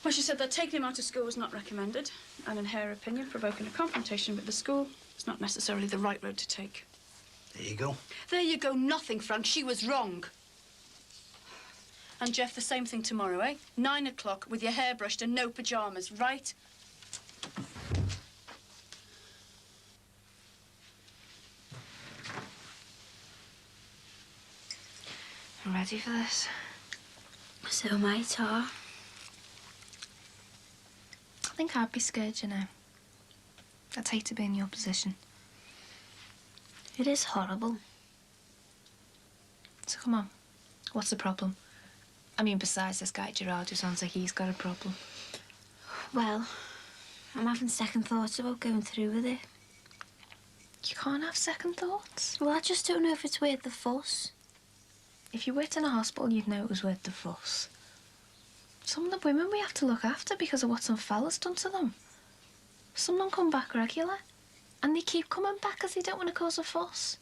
Well, she said that taking him out of school was not recommended, and in her opinion, provoking a confrontation with the school is not necessarily the right road to take. There you go. There you go, nothing, Frank. She was wrong. And Jeff, the same thing tomorrow, eh? 9 o'clock with your hair brushed and no pyjamas, right? I'm ready for this. So am I, Tar. I think I'd be scared, you know. I'd hate to be in your position. It is horrible. So come on, what's the problem? I mean, besides this guy Gerard, who sounds like he's got a problem. Well, I'm having second thoughts about going through with it. You can't have second thoughts? Well, I just don't know if it's worth the fuss. If you worked in a hospital, you'd know it was worth the fuss. Some of the women we have to look after because of what some fella's done to them. Some of them come back regular, and they keep coming back because they don't want to cause a fuss.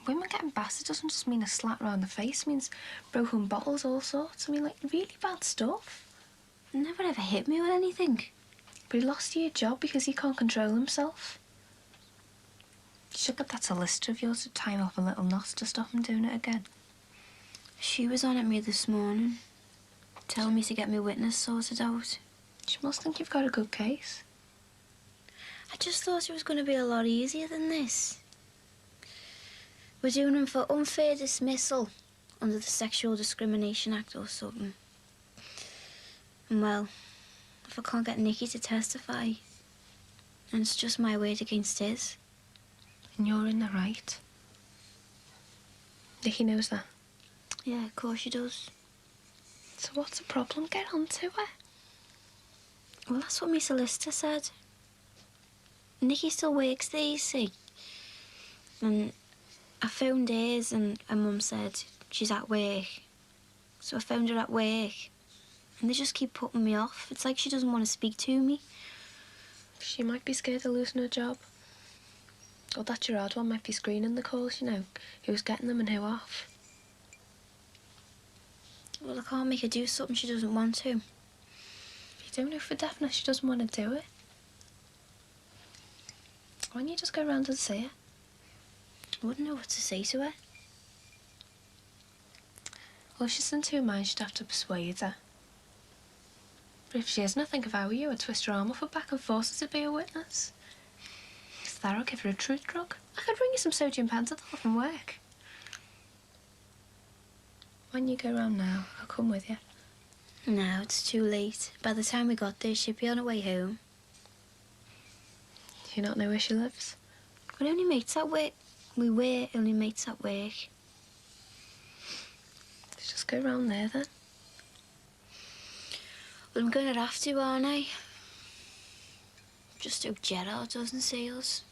women getting battered doesn't just mean a slap round the face. It means broken bottles, all sorts. I mean, like, really bad stuff. He never ever hit me with anything. But he lost your job because he can't control himself. You should get that solicitor of yours to tie him up a little knot to stop him doing it again. She was on at me this morning, telling me to get my witness sorted out. She must think you've got a good case. I just thought it was going to be a lot easier than this. We're doing him for unfair dismissal under the Sexual Discrimination Act or something. And well, if I can't get Nicky to testify, then it's just my word against his. And you're in the right. Nicky knows that. Yeah, of course she does. So what's the problem? Get on to her. Well, that's what my solicitor said. Nicky still works there, you see. And I phoned hers and her mum said she's at work. So I phoned her at work. And they just keep putting me off. It's like she doesn't want to speak to me. She might be scared of losing her job. Or that Gerard one might be screening the calls, you know. Who's getting them and who off. Well, I can't make her do something she doesn't want to. You don't know for definite she doesn't want to do it. Why don't you just go round and see her? I wouldn't know what to say to her. Well, if she's in two minds, you'd have to persuade her. But if she isn't, I think if I were you, I'd twist her arm off her back and force her to be a witness. If that, I'll give her a truth drug. I could bring you some sodium pentothal from work. When you go round now, I'll come with you. No, it's too late. By the time we got there, she'd be on her way home. Do you not know where she lives? We're only mates at work. We were only mates at work. Let's just go round there, then. Well, I'm going to have to, aren't I? Just hope Gerard doesn't see us.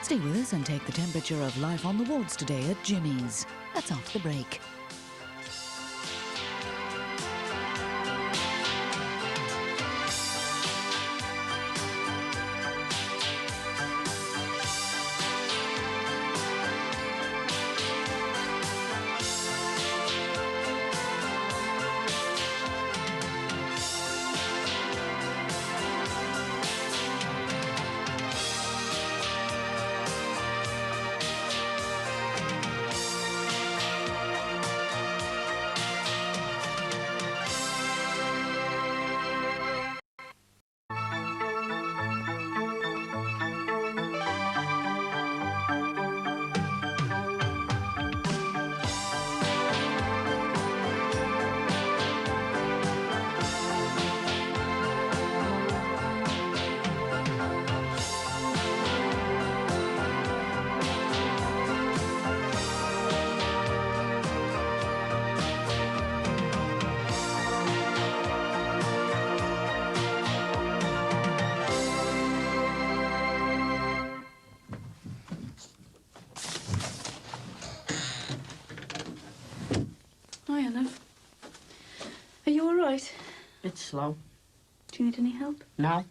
Stay with us and take the temperature of life on the wards today at Jimmy's. That's after the break. Hi, Anna. Are you all right? It's slow. Do you need any help? No.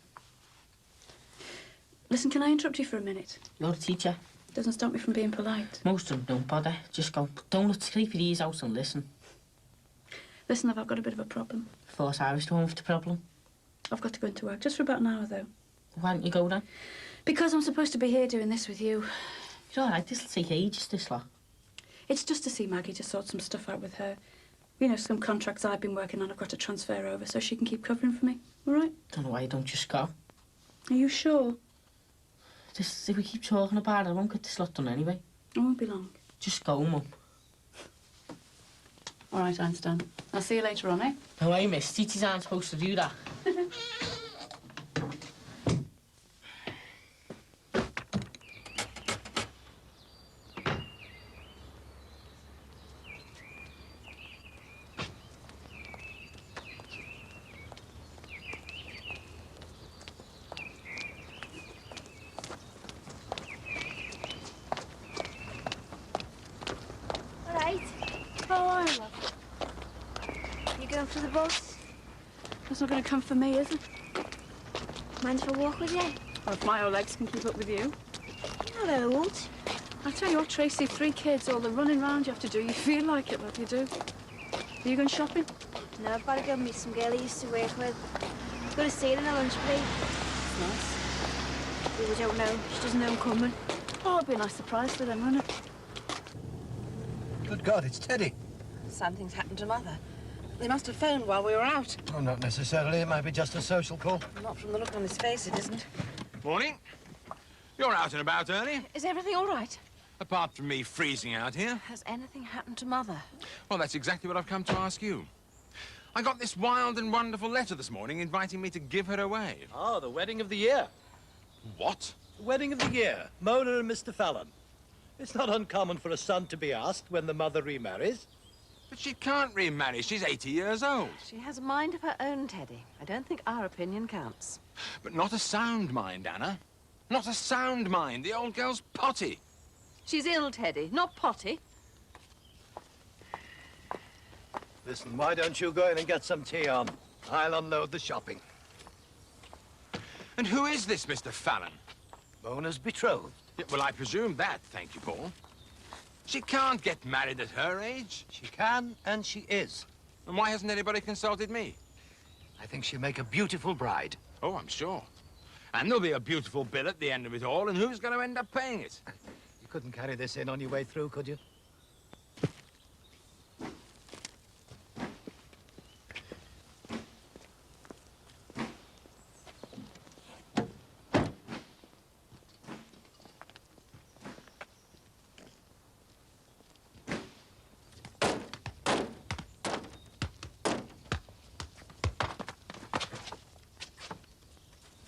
Listen, can I interrupt you for a minute? You're the teacher. Doesn't stop me from being polite. Most of them don't bother. Just go, don't let keep your ears out and listen. Listen, I've got a bit of a problem. Thought I was the one with the problem. I've got to go into work, just for about an hour, though. Why don't you go then? Because I'm supposed to be here doing this with you. You're all right, this'll take ages, this lot. It's just to see Maggie to sort some stuff out with her. You know, some contracts I've been working on I've got to transfer over so she can keep covering for me. All right? Don't know why you don't just go. Are you sure? Just, if we keep talking about it, I won't get this lot done anyway. It won't be long. Just go, Mum. All right, Einstein. I'll see you later on, eh? No way, miss. Teachers aren't supposed to do that. for the bus. That's not going to come for me, is it? Mind if I walk with you? Well, if my old legs can keep up with you. You're not old. I'll tell you what, Tracy, 3 kids, all the running round you have to do, you feel like it, like you do. Are you going shopping? No, I've got to go meet some girl I used to work with. I've got to see her in a lunch break. It's nice. We don't know. She doesn't know I'm coming. Oh, it'll be a nice surprise for them, won't it? Good God, it's Teddy. Something's happened to Mother. They must have phoned while we were out. Oh, not necessarily. It might be just a social call. Not from the look on his face, it isn't. Morning. You're out and about early. Is everything all right? Apart from me freezing out here. Has anything happened to Mother? Well, that's exactly what I've come to ask you. I got this wild and wonderful letter this morning inviting me to give her away. Oh, the wedding of the year. What? The wedding of the year. Mona and Mr. Fallon. It's not uncommon for a son to be asked when the mother remarries. But she can't remarry. She's 80 years old. She has a mind of her own, Teddy. I don't think our opinion counts. But not a sound mind, Anna. Not a sound mind. The old girl's potty. She's ill, Teddy, not potty. Listen, why don't you go in and get some tea on? I'll unload the shopping. And who is this Mr. Fallon? Mona's betrothed. Yeah, well, I presume that, thank you, Paul. She can't get married at her age. She can, and she is. And why hasn't anybody consulted me? I think she'll make a beautiful bride. Oh, I'm sure. And there'll be a beautiful bill at the end of it all, and who's going to end up paying it? You couldn't carry this in on your way through, could you?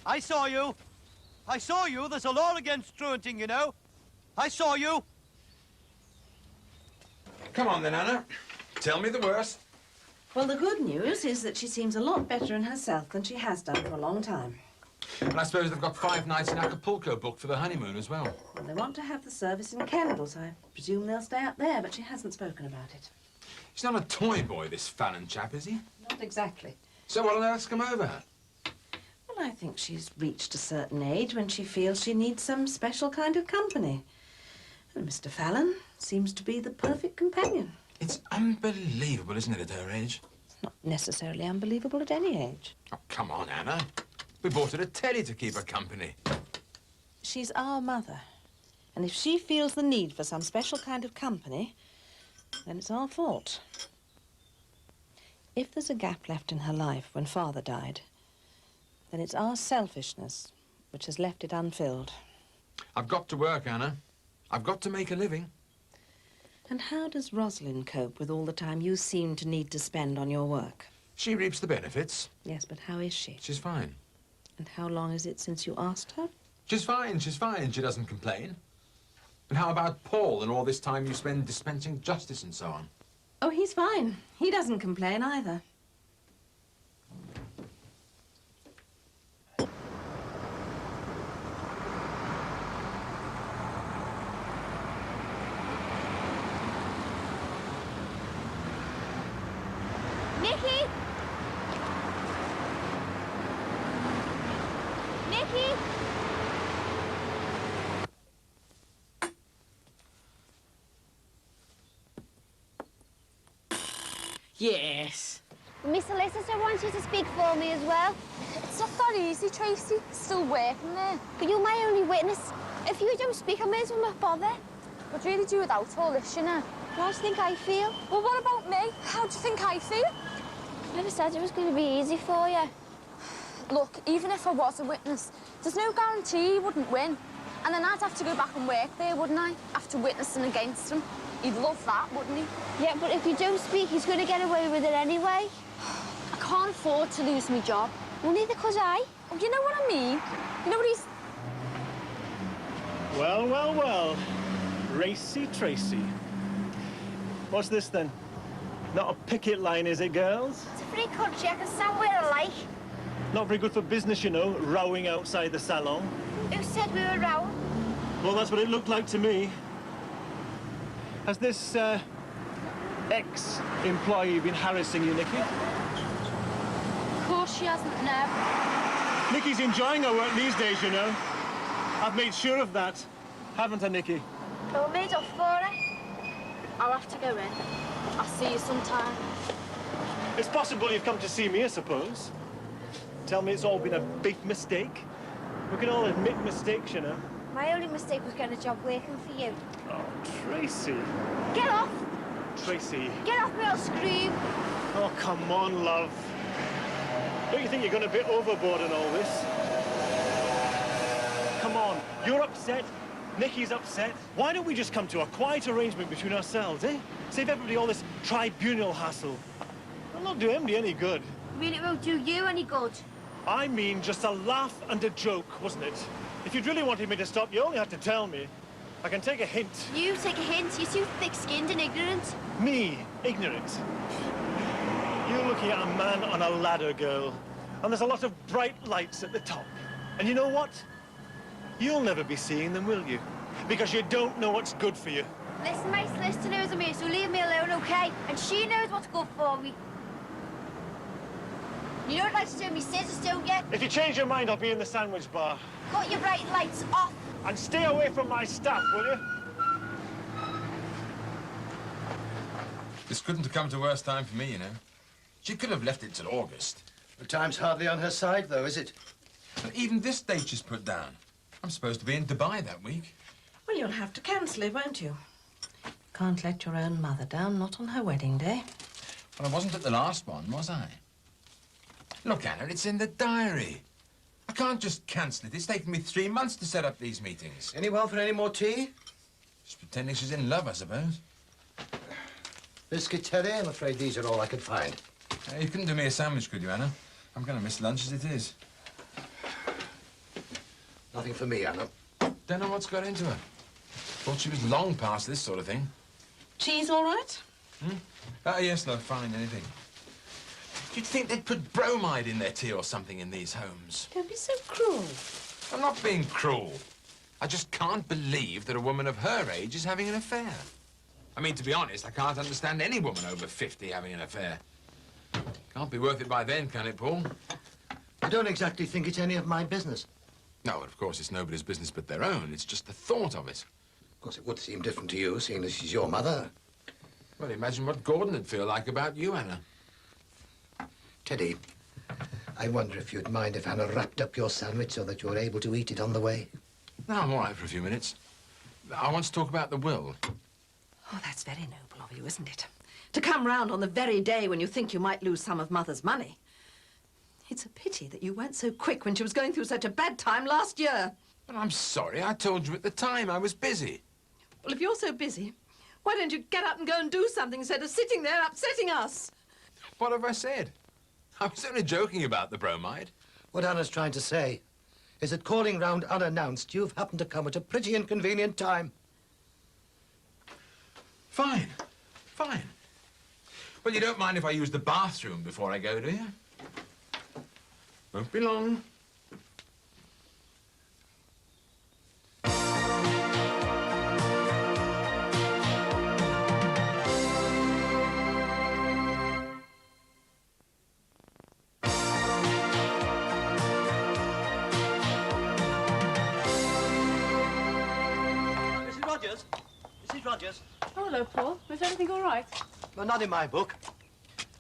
I saw you. I saw you. There's a law against truanting, you know. I saw you. Come on then, Anna. Tell me the worst. Well, the good news is that she seems a lot better in herself than she has done for a long time. And I suppose they've got 5 nights in Acapulco booked for the honeymoon as well. Well, they want to have the service in Kendal, so I presume they'll stay up there, but she hasn't spoken about it. He's not a toy boy, this Fallon chap, is he? Not exactly. So what on earth's come over her? Well, I think she's reached a certain age when she feels she needs some special kind of company. And Mr. Fallon seems to be the perfect companion. It's unbelievable, isn't it, at her age? It's not necessarily unbelievable at any age. Oh, come on, Anna. We bought her a Teddy to keep her company. She's our mother. And if she feels the need for some special kind of company, then it's our fault. If there's a gap left in her life when Father died, then it's our selfishness which has left it unfilled. I've got to work, Anna. I've got to make a living. And how does Rosalind cope with all the time you seem to need to spend on your work? She reaps the benefits. Yes, but how is she? She's fine. And how long is it since you asked her? She's fine, she's fine. She doesn't complain. And how about Paul and all this time you spend dispensing justice and so on? Oh, he's fine. He doesn't complain either. Nicky! Nicky! Yes. Miss Solicitor wants you to speak for me as well. It's not that easy, Tracy. Still working there. But you're my only witness. If you don't speak, I may as well not bother. I'd really do without all this, you know. How do you think I feel? Well, what about me? How do you think I feel? I never said it was going to be easy for you. Look, even if I was a witness, there's no guarantee he wouldn't win. And then I'd have to go back and work there, wouldn't I? After witnessing against him. He'd love that, wouldn't he? Yeah, but if you don't speak, he's going to get away with it anyway. I can't afford to lose my job. Well, neither could I. Oh, you know what I mean? You know what he's... Well, well, well. Racy Tracy. What's this, then? Not a picket line, is it, girls? It's a free country. I can stand where I like. Not very good for business, you know, rowing outside the salon. Who said we were rowing? Well, that's what it looked like to me. Has this, ex-employee been harassing you, Nicky? she hasn't, no. Nicky's enjoying her work these days, you know. I've made sure of that. Haven't I, Nicky? Well, made up for it. I'll have to go in. I'll see you sometime. It's possible you've come to see me, I suppose. Tell me it's all been a big mistake. We can all admit mistakes, you know. My only mistake was getting a job working for you. Oh, Tracy. Get off! Tracy. Get off me, I'll scream. Oh, come on, love. Don't you think you're going a bit overboard in all this? Come on, you're upset. Nicky's upset. Why don't we just come to a quiet arrangement between ourselves, eh? Save everybody all this tribunal hassle. It'll not do anybody any good. You mean it won't do you any good? I mean just a laugh and a joke, wasn't it? If you'd really wanted me to stop, you only had to tell me. I can take a hint. You take a hint. You're too thick-skinned and ignorant. Me? Ignorant? You're looking at a man on a ladder, girl. And there's a lot of bright lights at the top. And you know what? You'll never be seeing them, will you? Because you don't know what's good for you. Listen, my solicitor knows I'm here, so leave me alone, OK? And she knows what's good for me. You don't like to do me scissors, don't you? If you change your mind, I'll be in the sandwich bar. Cut your bright lights off. And stay away from my staff, will you? This couldn't have come to a worse time for me, you know. She could have left it till August. The time's hardly on her side, though, is it? But even this date she's put down. I'm supposed to be in Dubai that week. Well, you'll have to cancel it, won't you? Can't let your own mother down, not on her wedding day. Well, I wasn't at the last one, was I? Look, Anna, it's in the diary. I can't just cancel it. It's taken me 3 months to set up these meetings. Anyone for any more tea? Just pretending she's in love, I suppose. Biscuit Terry, I'm afraid these are all I could find. You couldn't do me a sandwich, could you, Anna? I'm going to miss lunch as it is. Nothing for me, Anna. Don't know what's got into her. Thought she was long past this sort of thing. Cheese all right? Oh, yes, love, fine, anything. You'd think they'd put bromide in their tea or something in these homes. Don't be so cruel. I'm not being cruel. I just can't believe that a woman of her age is having an affair. I mean, to be honest, I can't understand any woman over 50 having an affair. Can't be worth it by then, can it, Paul? I don't exactly think it's any of my business. No, of course, it's nobody's business but their own. It's just the thought of it. Of course, it would seem different to you, seeing as she's your mother. Well, imagine what Gordon would feel like about you, Anna. Teddy, I wonder if you'd mind if Anna wrapped up your sandwich so that you're able to eat it on the way. No, I'm all right for a few minutes. I want to talk about the will. Oh, that's very noble of you, isn't it? To come round on the very day when you think you might lose some of Mother's money. It's a pity that you weren't so quick when she was going through such a bad time last year. But I'm sorry. I told you at the time I was busy. Well, if you're so busy, why don't you get up and go and do something instead of sitting there upsetting us? What have I said? I was only joking about the bromide. What Anna's trying to say is that calling round unannounced, you've happened to come at a pretty inconvenient time. Fine. Fine. Well, you don't mind if I use the bathroom before I go, do you? Won't be long. Mrs. Rogers? Mrs. Rogers? Oh, hello, Paul. Is everything all right? Well, not in my book.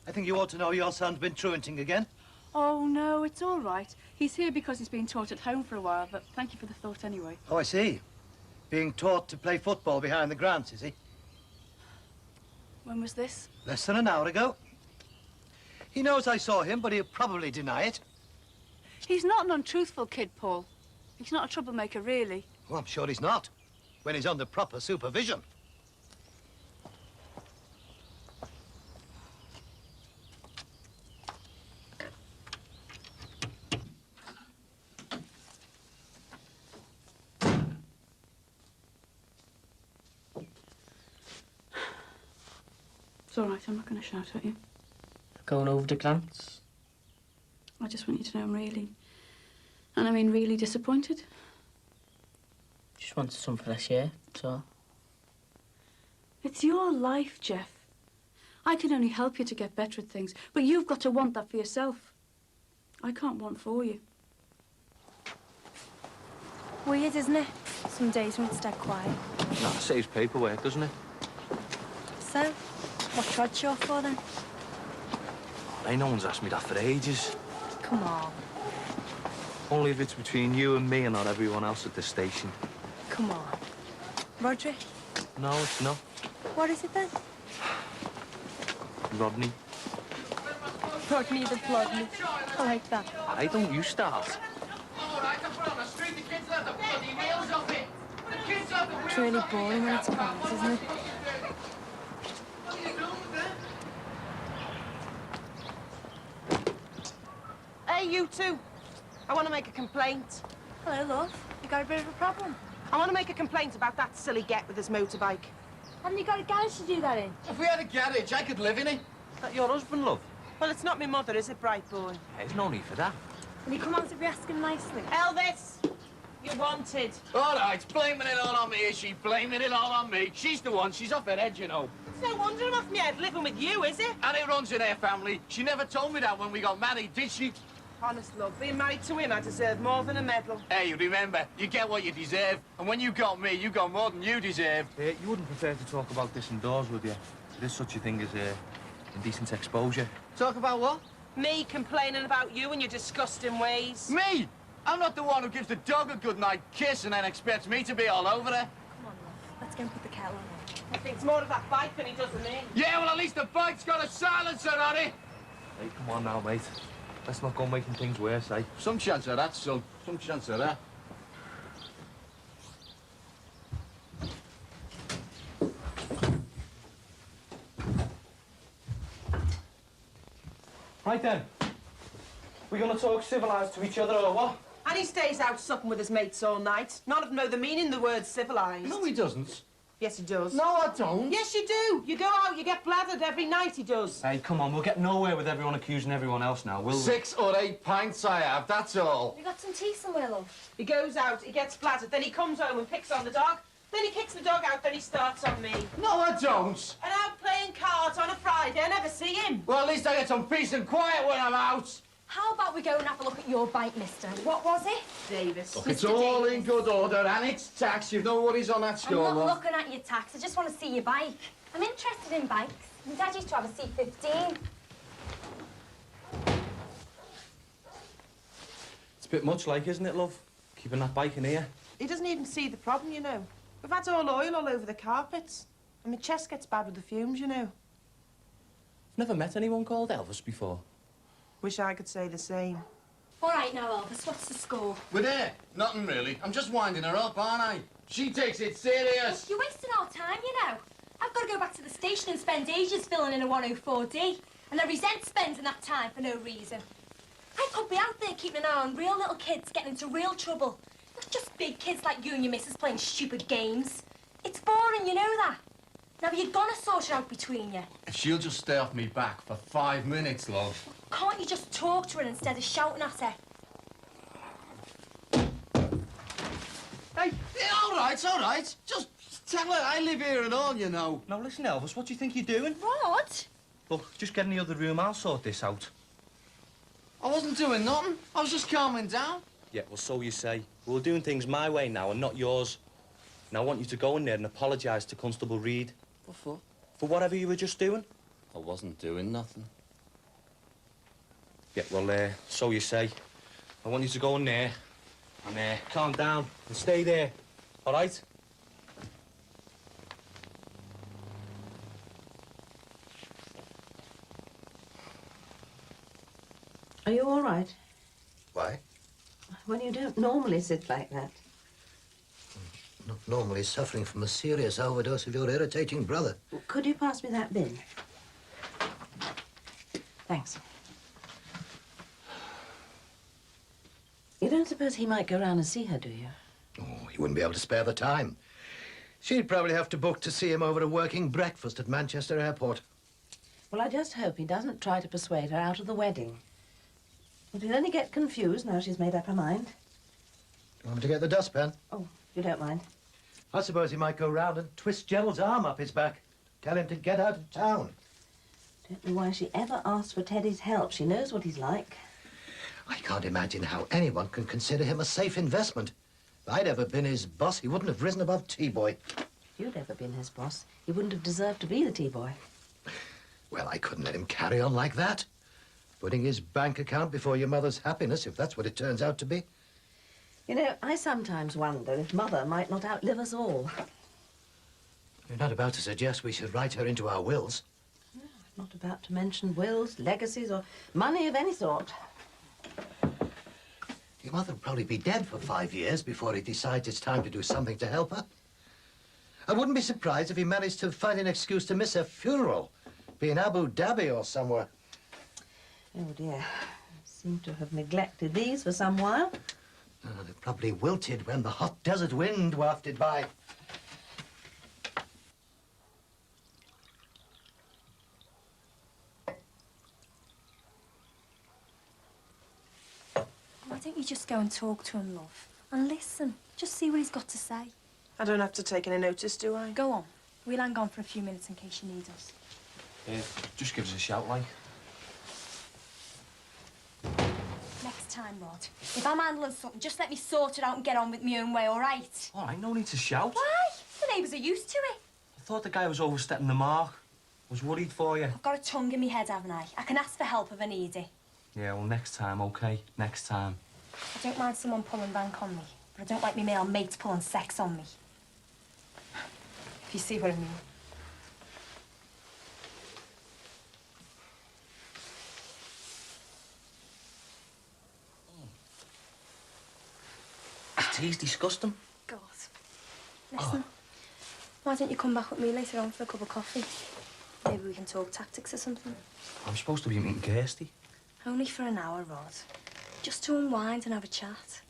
I think you ought to know your son's been truanting again. Oh, no, it's all right. He's here because he's been taught at home for a while, but thank you for the thought anyway. Oh, I see. Being taught to play football behind the grounds, is he? When was this? Less than an hour ago. He knows I saw him, but he'll probably deny it. He's not an untruthful kid, Paul. He's not a troublemaker, really. Oh, I'm sure he's not, when he's under proper supervision. It's all right, I'm not going to shout at you. Going over to Grant's? I just want you to know I'm really, and I mean really disappointed. Just wanted some fresh air, that's all. It's your life, Jeff. I can only help you to get better at things, but you've got to want that for yourself. I can't want for you. Weird, isn't it? Some days when it's dead quiet. No, it saves paperwork, doesn't it? So, what trod you off for then? Hey, no one's asked me that for ages. Come on. Only if it's between you and me and not everyone else at the station. Come on. Roderick? No, it's not. What is it then? Rodney. Rodney the Bloodney. I like that. Hey, don't you start. It's really boring when it's quiet, isn't it? Hey, you two. I want to make a complaint. Hello, love. You got a bit of a problem? I want to make a complaint about that silly get with his motorbike. Haven't you got a garage to do that in? If we had a garage, I could live in it. Is that your husband, love? Well, it's not my mother, is it, bright boy? There's no need for that. Will you come out to be asking nicely? Elvis! You're wanted. All right, blaming it all on me, is she? Blaming it all on me. She's the one. She's off her head, you know. It's no wonder I'm off my head living with you, is it? And it runs in her family. She never told me that when we got married, did she? Honest, love, being married to him, I deserve more than a medal. Hey, remember, you get what you deserve. And when you got me, you got more than you deserve. You wouldn't prefer to talk about this indoors, would you? There's such a thing as indecent exposure. Talk about what? Me complaining about you and your disgusting ways. Me? I'm not the one who gives the dog a goodnight kiss and then expects me to be all over her. Come on, love. Let's go and put the kettle on. He thinks more of that bike than he does of me. Yeah, well, at least the bike's got a silencer on it. Hey, come on now, mate. Let's not go making things worse, eh? Some chance of that, son. Some chance of that. Right then. We gonna talk civilised to each other or what? And he stays out supping with his mates all night. None of them know the meaning of the word civilised. No, he doesn't. Yes, he does. No, I don't. Yes, you do. You go out, you get blathered every night, he does. Hey, come on, we'll get nowhere with everyone accusing everyone else now, will we? 6 or 8 pints I have, that's all. You got some tea somewhere, love? He goes out, he gets blathered, then he comes home and picks on the dog. Then he kicks the dog out, then he starts on me. No, I don't. And out playing cards on a Friday, I never see him. Well, at least I get some peace and quiet when I'm out. How about we go and have a look at your bike, mister? What was it? Davis. Look, it's all in good order, and it's tax. You've no worries on that score, I'm not love. looking at your tax. I just want to see your bike. I'm interested in bikes. My dad used to have a C15. It's a bit much like, isn't it, love? Keeping that bike in here. He doesn't even see the problem, you know. We've had oil all over the carpets. And my chest gets bad with the fumes, you know. I've never met anyone called Elvis before. Wish I could say the same. All right now, Elvis, what's the score? With her? Nothing really. I'm just winding her up, aren't I? She takes it serious. You're wasting our time, you know. I've got to go back to the station and spend ages filling in a 104D. And I resent spending that time for no reason. I could be out there keeping an eye on real little kids getting into real trouble. Not just big kids like you and your missus playing stupid games. It's boring, you know that. Now, you're gonna sort it out between you. If she'll just stay off me back for 5 minutes, love. Can't you just talk to her instead of shouting at her? Hey, yeah, all right. Just tell her I live here and all, you know. Now, listen, Elvis, what do you think you're doing? What? Look, just get in the other room. I'll sort this out. I wasn't doing nothing. I was just calming down. Yeah, well, so you say. We're doing things my way now and not yours. Now, I want you to go in there and apologise to Constable Reed. What for? For whatever you were just doing. I wasn't doing nothing. Yeah, well, so you say. I want you to go in there and calm down and stay there, all right? Are you all right? Why? Well, you don't normally sit like that. Not normally suffering from a serious overdose of your irritating brother. Could you pass me that bin? Thanks. You don't suppose he might go round and see her, do you? Oh, he wouldn't be able to spare the time. She'd probably have to book to see him over a working breakfast at Manchester Airport. Well, I just hope he doesn't try to persuade her out of the wedding. But he'll only get confused now she's made up her mind. You want me to get the dustpan? Oh, you don't mind? I suppose he might go round and twist Gerald's arm up his back. Tell him to get out of town. Don't know why she ever asked for Teddy's help. She knows what he's like. I can't imagine how anyone can consider him a safe investment. If I'd ever been his boss, he wouldn't have risen above T-boy. If you'd ever been his boss, he wouldn't have deserved to be the T-boy. Well, I couldn't let him carry on like that. Putting his bank account before your mother's happiness, if that's what it turns out to be. You know, I sometimes wonder if Mother might not outlive us all. You're not about to suggest we should write her into our wills? No, I'm not about to mention wills, legacies, or money of any sort. Your mother will probably be dead for 5 years before he decides it's time to do something to help her. I wouldn't be surprised if he managed to find an excuse to miss her funeral. Be in Abu Dhabi or somewhere. Oh, dear. I seem to have neglected these for some while. Oh, they probably wilted when the hot desert wind wafted by. Why don't you just go and talk to him, love? And listen. Just see what he's got to say. I don't have to take any notice, do I? Go on. We'll hang on for a few minutes in case you need us. Just give us a shout, like. Next time, Rod, if I'm handling something, just let me sort it out and get on with my own way, all right? All right, no need to shout. Why? The neighbours are used to it. I thought the guy was overstepping the mark. I was worried for you. I've got a tongue in my head, haven't I? I can ask for help if I need it. Yeah, well, next time, OK? Next time. I don't mind someone pulling rank on me, but I don't like my male mates pulling sex on me. If you see what I mean. Tea's disgusting. God. Listen, why don't you come back with me later on for a cup of coffee? Maybe we can talk tactics or something. I'm supposed to be meeting Kirsty. Only for an hour, Rod. Just to unwind and have a chat.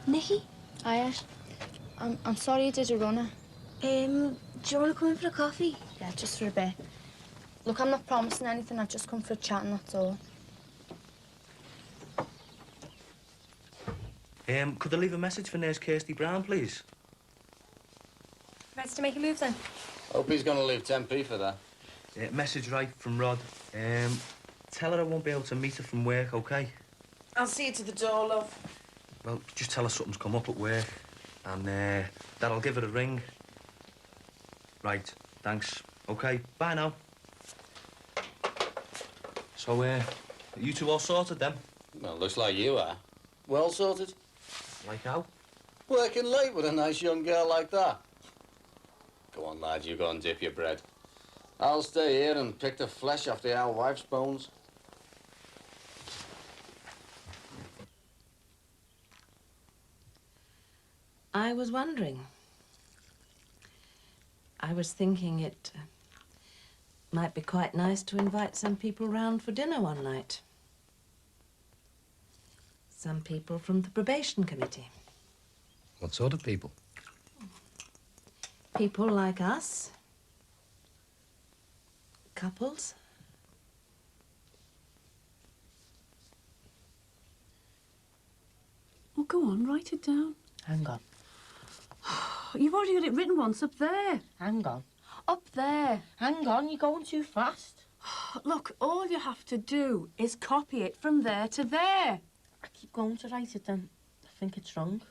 Nicky? Hiya. I'm sorry I did a runner. Do you want to come in for a coffee? Yeah, just for a bit. Look, I'm not promising anything. I've just come for a chat and that's all. Could I leave a message for Nurse Kirsty Brown, please? Ready to make a move, then? Hope he's going to leave 10p for that. Message right from Rod. Tell her I won't be able to meet her from work, OK? I'll see you to the door, love. Well, just tell her something's come up at work, and that I'll give her a ring. Right, thanks. OK, bye now. So, you two all sorted then? Well, looks like you are. Well sorted. Like how? Working late with a nice young girl like that. Go on, lad, you go and dip your bread. I'll stay here and pick the flesh off the old wife's bones. I was wondering. I was thinking it might be quite nice to invite some people round for dinner one night. Some people from the probation committee. What sort of people? People like us. Couples. Well, go on, write it down. Hang on. You've already got it written once up there. Hang on. Up there. Hang on, you're going too fast. Look, all you have to do is copy it from there to there. I keep going to write it then. I think it's wrong.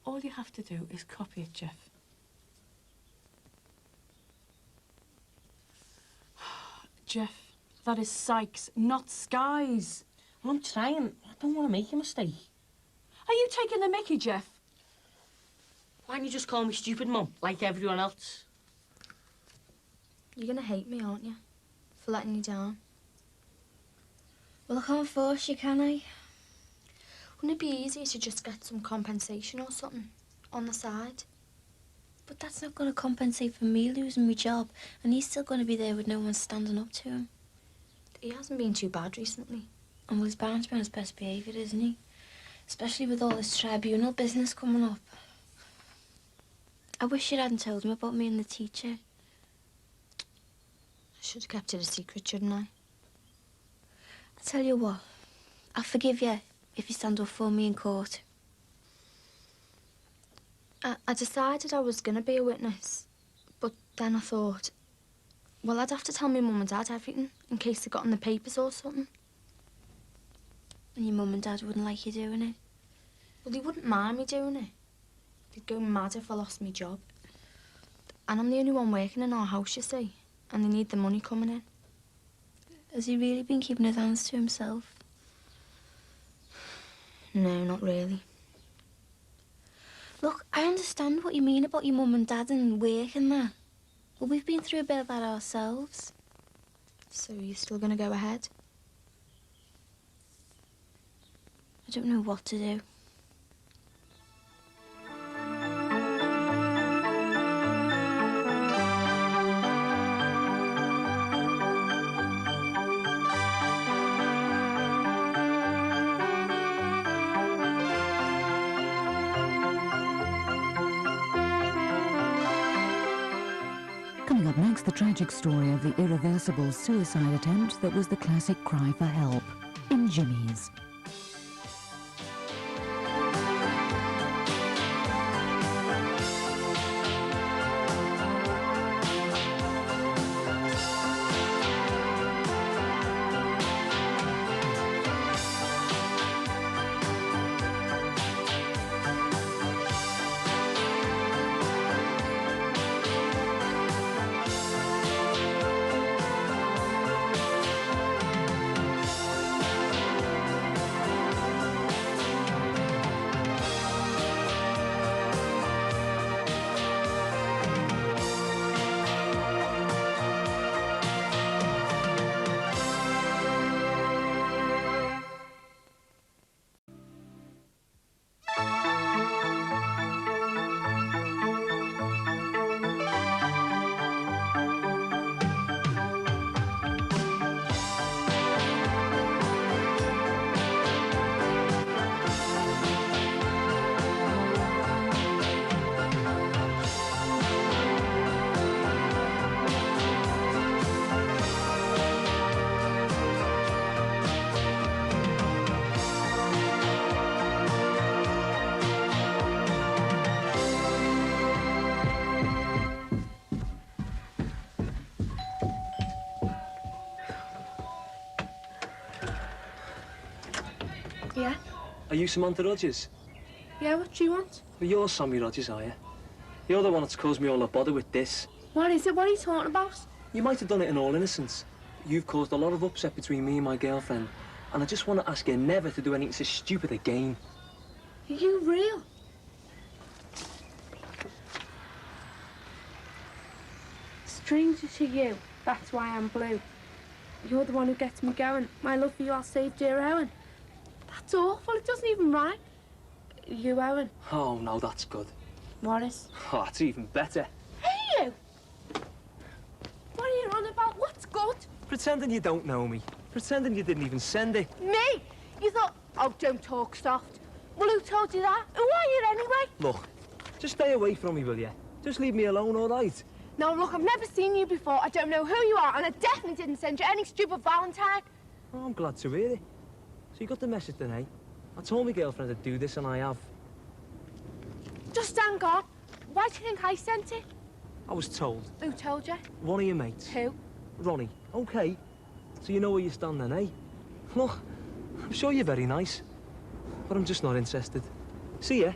All you have to do is copy it, Jeff. Jeff, that is Sykes, not Skies. Well, I'm trying. I don't want to make a mistake. Are you taking the mickey, Jeff? Why don't you just call me stupid, Mum, like everyone else? You're gonna hate me, aren't you? For letting you down. Well, I can't force you, can I? Wouldn't it be easier to just get some compensation or something on the side? But that's not gonna compensate for me losing my job, and he's still gonna be there with no one standing up to him. He hasn't been too bad recently. And well, he's bound to be on his best behaviour, isn't he? Especially with all this tribunal business coming up. I wish you hadn't told him about me and the teacher. I should have kept it a secret, shouldn't I? I tell you what, I'll forgive you if you stand up for me in court. I decided I was going to be a witness, but then I thought, well, I'd have to tell my mum and dad everything in case they got in the papers or something. And your mum and dad wouldn't like you doing it. Well, they wouldn't mind me doing it. They'd go mad if I lost my job. And I'm the only one working in our house, you see, and they need the money coming in. Has he really been keeping his hands to himself? No, not really. Look, I understand what you mean about your mum and dad and work and that. But we've been through a bit of that ourselves. So you're still going to go ahead? I don't know what to do. Coming up next, the tragic story of the irreversible suicide attempt that was the classic cry for help in Jimmy's. Yeah? Are you Samantha Rogers? Yeah, what do you want? Well, you're Sammy Rogers, are you? You're the one that's caused me all the bother with this. What is it? What are you talking about? You might have done it in all innocence. You've caused a lot of upset between me and my girlfriend, and I just want to ask you never to do anything so stupid again. Are you real? Stranger to you, that's why I'm blue. You're the one who gets me going. My love for you, I'll save dear Owen. That's awful, it doesn't even rhyme. You, Owen. Oh, no, that's good. What is? Oh, that's even better. Hey, you! What are you on about? What's good? Pretending you don't know me. Pretending you didn't even send it. Me? You thought, oh, don't talk soft. Well, who told you that? Who are you anyway? Look, just stay away from me, will you? Just leave me alone, all right? No, look, I've never seen you before. I don't know who you are, and I definitely didn't send you any stupid Valentine. Oh, I'm glad to hear it. So you got the message then, eh? I told my girlfriend to do this, and I have. Just hang on. Why do you think I sent it? I was told. Who told you? One of your mates. Who? Ronnie. Okay. So you know where you stand then, eh? Look, I'm sure you're very nice, but I'm just not interested. See ya.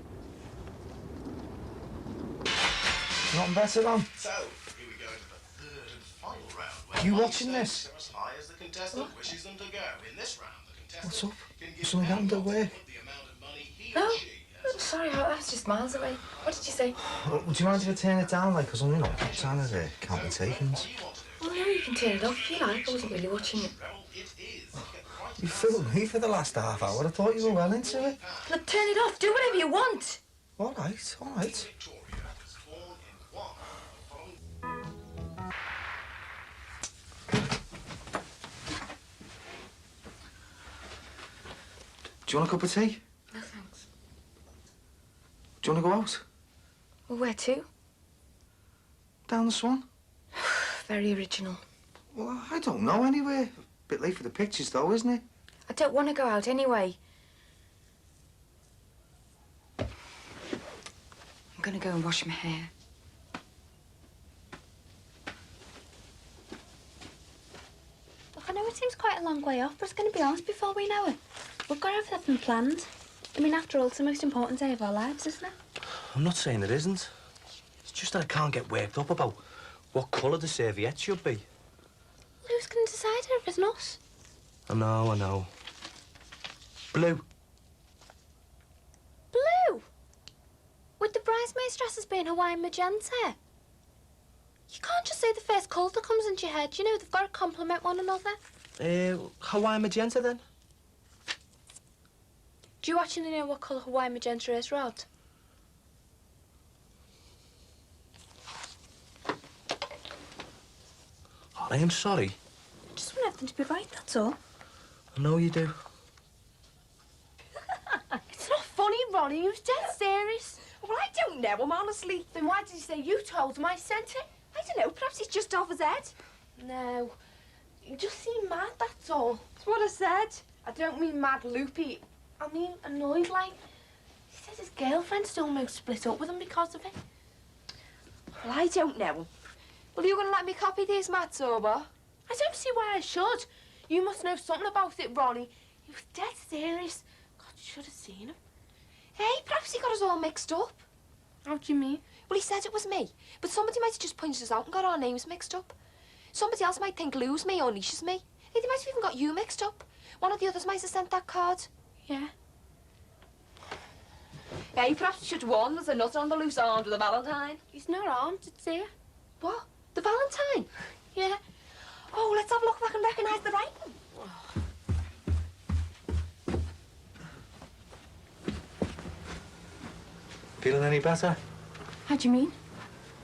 Nothing better on. So, here we go to the third and final round. You watching this? Are as high as the contestant wishes them to go. In this round, the contestant What's up? can give Something happened at work? the amount of money he No. or she Oh, sorry, I was just miles away. What did you say? Would you mind if I turn it down, like, because I'm, trying to count my takings? Well, no, you can turn it off if you like. I wasn't really watching it. You fooled me for the last half hour. I thought you were well into it. Look, turn it off. Do whatever you want. All right, all right. Do you want a cup of tea? No, thanks. Do you want to go out? Well, where to? Down the Swan? Very original. Well, I don't know, anywhere. Bit late for the pictures, though, isn't it? I don't want to go out anyway. I'm going to go and wash my hair. Look, I know it seems quite a long way off, but it's going to be ours before we know it. We've got everything planned. I mean, after all, it's the most important day of our lives, isn't it? I'm not saying it isn't. It's just that I can't get worked up about what colour the serviette should be. Who's going to decide it if it's not us? I know. Blue. Blue? With the bridesmaids' dresses being Hawaiian magenta? You can't just say the first colour that comes into your head. You know, they've got to complement one another. Hawaiian magenta, then? Do you actually know what colour Hawaiian magenta is, Rod? Oh, I am sorry. Just want everything to be right, that's all. I know you do. It's not funny, Ronnie. He was dead serious. Well, I don't know him, honestly. Then why did he say you told him I sent it? I don't know. Perhaps he's just off his head. No. You just seem mad, that's all. That's what I said. I don't mean mad loopy. I mean annoyed, like. He says his girlfriend's almost split up with him because of it. Well, I don't know. Well, are you going to let me copy these, Matt Sober? I don't see why I should. You must know something about it, Ronnie. He was dead serious. God, you should have seen him. Hey, perhaps he got us all mixed up. How do you mean? Well, he said it was me, but somebody might have just pointed us out and got our names mixed up. Somebody else might think Lou's me or Nisha's me. Hey, they might have even got you mixed up. One of the others might have sent that card. Yeah. Hey, perhaps you should warn there's a nut on the loose armed with a Valentine. He's not armed, it's here. What? The Valentine? Yeah. Oh, let's have a look if I can recognise the writing. Feeling any better? How do you mean?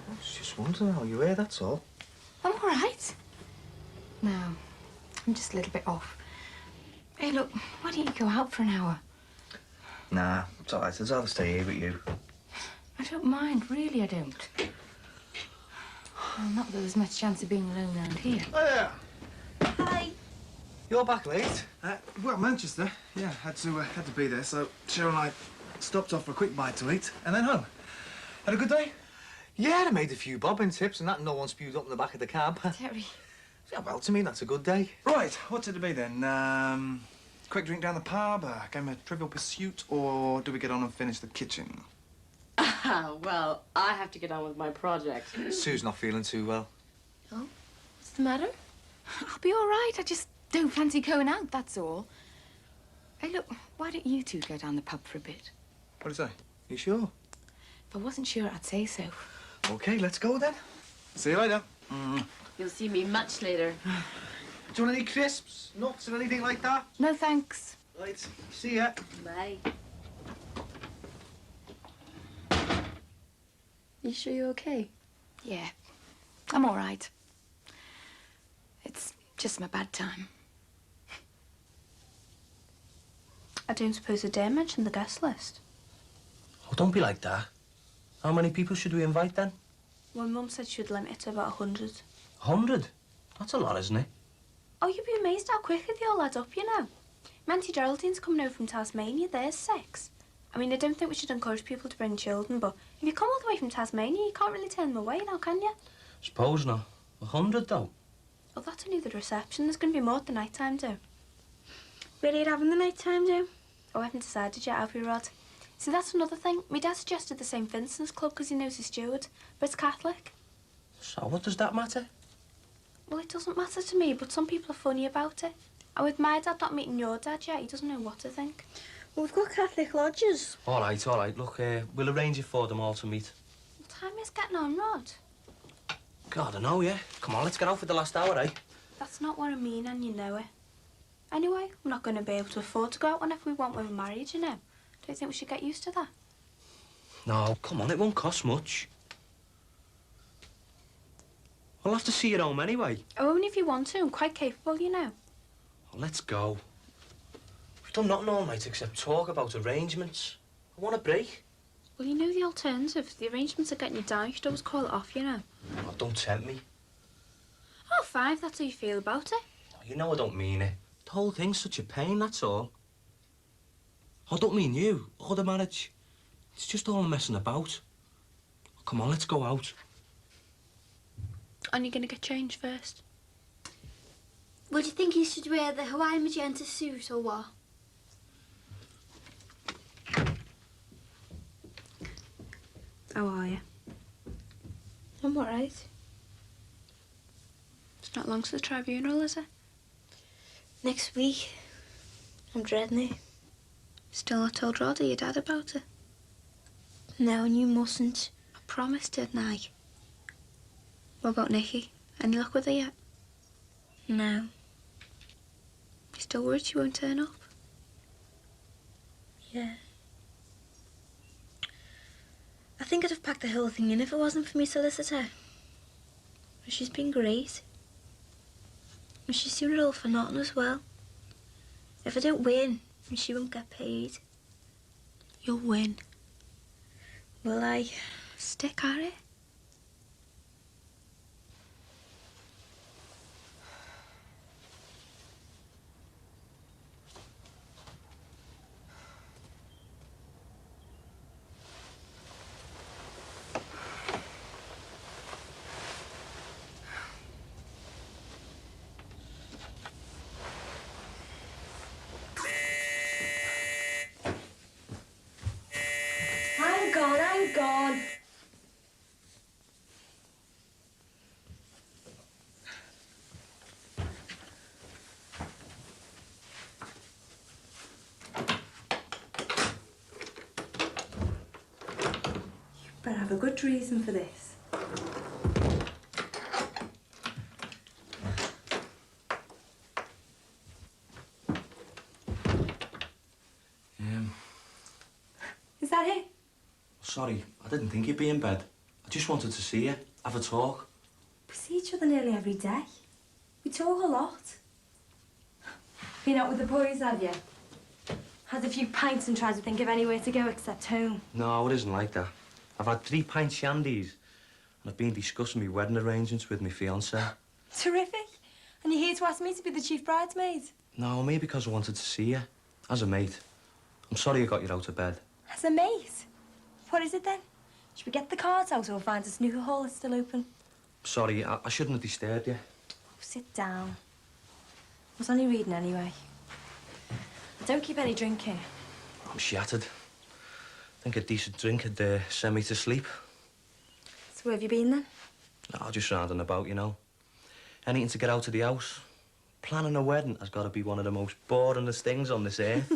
I was just wondering how you were, that's all. I'm all right. No, I'm just a little bit off. Hey, look, why don't you go out for an hour? Nah, it's all right. I'd rather stay here with you. I don't mind, really, I don't. Well, not that there's much chance of being alone around here. Oh, yeah. Hi. You're back late? Well, Manchester. Yeah, had to be there. So Cheryl and I stopped off for a quick bite to eat and then home. Had a good day? Yeah, I made a few bobbing tips and that no one spewed up in the back of the cab. Terry. Yeah, well, to me, that's a good day. Right, what's it to be then? Quick drink down the pub, a game of Trivial Pursuit, or do we get on and finish the kitchen? Well, I have to get on with my project. Sue's not feeling too well. Oh, what's the matter? I'll be all right. I just don't fancy going out, that's all. Hey, look, why don't you two go down the pub for a bit? What do you say? You sure? If I wasn't sure, I'd say so. OK, let's go then. See you later. You'll see me much later. Do you want any crisps, nuts, or anything like that? No, thanks. Right, see ya. Bye. You sure you're okay? Yeah, I'm all right. It's just my bad time. I don't suppose I dare mention the guest list. Oh, don't be like that. How many people should we invite then? My mum said she'd limit it to about 100. 100? That's a lot, isn't it? Oh, you'd be amazed how quickly they all add up, you know. My Auntie Geraldine's coming over from Tasmania. There's 6. I mean, I don't think we should encourage people to bring children, but if you come all the way from Tasmania, you can't really turn them away now, can you? Suppose not. 100, though. Oh, that's only the reception. There's going to be more at the night time, do. Where are you having the night time, do? Oh, I haven't decided yet, have we, Rod? See, that's another thing. My dad suggested the St. Vincent's Club because he knows his steward, but it's Catholic. So what does that matter? Well, it doesn't matter to me, but some people are funny about it. And with my dad not meeting your dad yet, he doesn't know what to think. Well, we've got Catholic lodges. All right. Look, we'll arrange it for them all to meet. What time is getting on, Rod? God, I know, yeah. Come on, let's get out for the last hour, eh? That's not what I mean, and you know it. Anyway, I'm not going to be able to afford to go out whenever we want when we're married, you know. Don't you think we should get used to that? No, come on, it won't cost much. I'll have to see you home anyway. Oh, only if you want to. I'm quite capable, you know. Well, let's go. We've done nothing all night except talk about arrangements. I want a break. Well, you know the alternative. If the arrangements are getting you down, you should always call it off, you know. Oh, don't tempt me. Oh, 5, that's how you feel about it. You know I don't mean it. The whole thing's such a pain, that's all. I don't mean you, or the marriage. It's just all messing about. Come on, let's go out. Aren't you going to get changed first? Well, do you think you should wear the Hawaiian magenta suit or what? How are you? I'm all right. It's not long to the tribunal, is it? Next week. I'm dreading it. Still not told Rod or your dad about it? No, and you mustn't. I promised, didn't I? What about Nikki? Any luck with her yet? No. You still worried she won't turn up? Yeah. I think I'd have packed the whole thing in if it wasn't for me solicitor. But she's been great. And she's doing it all for nothing as well. If I don't win, she won't get paid. You'll win. Will I? Stick at it. I'm gone. You better have a good reason for this. Is that it? Sorry, I didn't think you'd be in bed. I just wanted to see you, have a talk. We see each other nearly every day. We talk a lot. Been out with the boys, have you? Had a few pints and tried to think of anywhere to go except home. No, it isn't like that. I've had 3 pint shandies, and I've been discussing my wedding arrangements with my fiancée. Terrific. And you're here to ask me to be the chief bridesmaid? No, maybe because I wanted to see you, as a mate. I'm sorry I got you out of bed. As a mate? What is it then? Should we get the cards out or find a snooker hall that's still open? Sorry, I shouldn't have disturbed you. Oh, sit down. I was only reading anyway. I don't keep any drinking. I'm shattered. I think a decent drink would send me to sleep. So where have you been then? No, just rounding about, you know. Anything to get out of the house. Planning a wedding has got to be one of the most boringest things on this earth.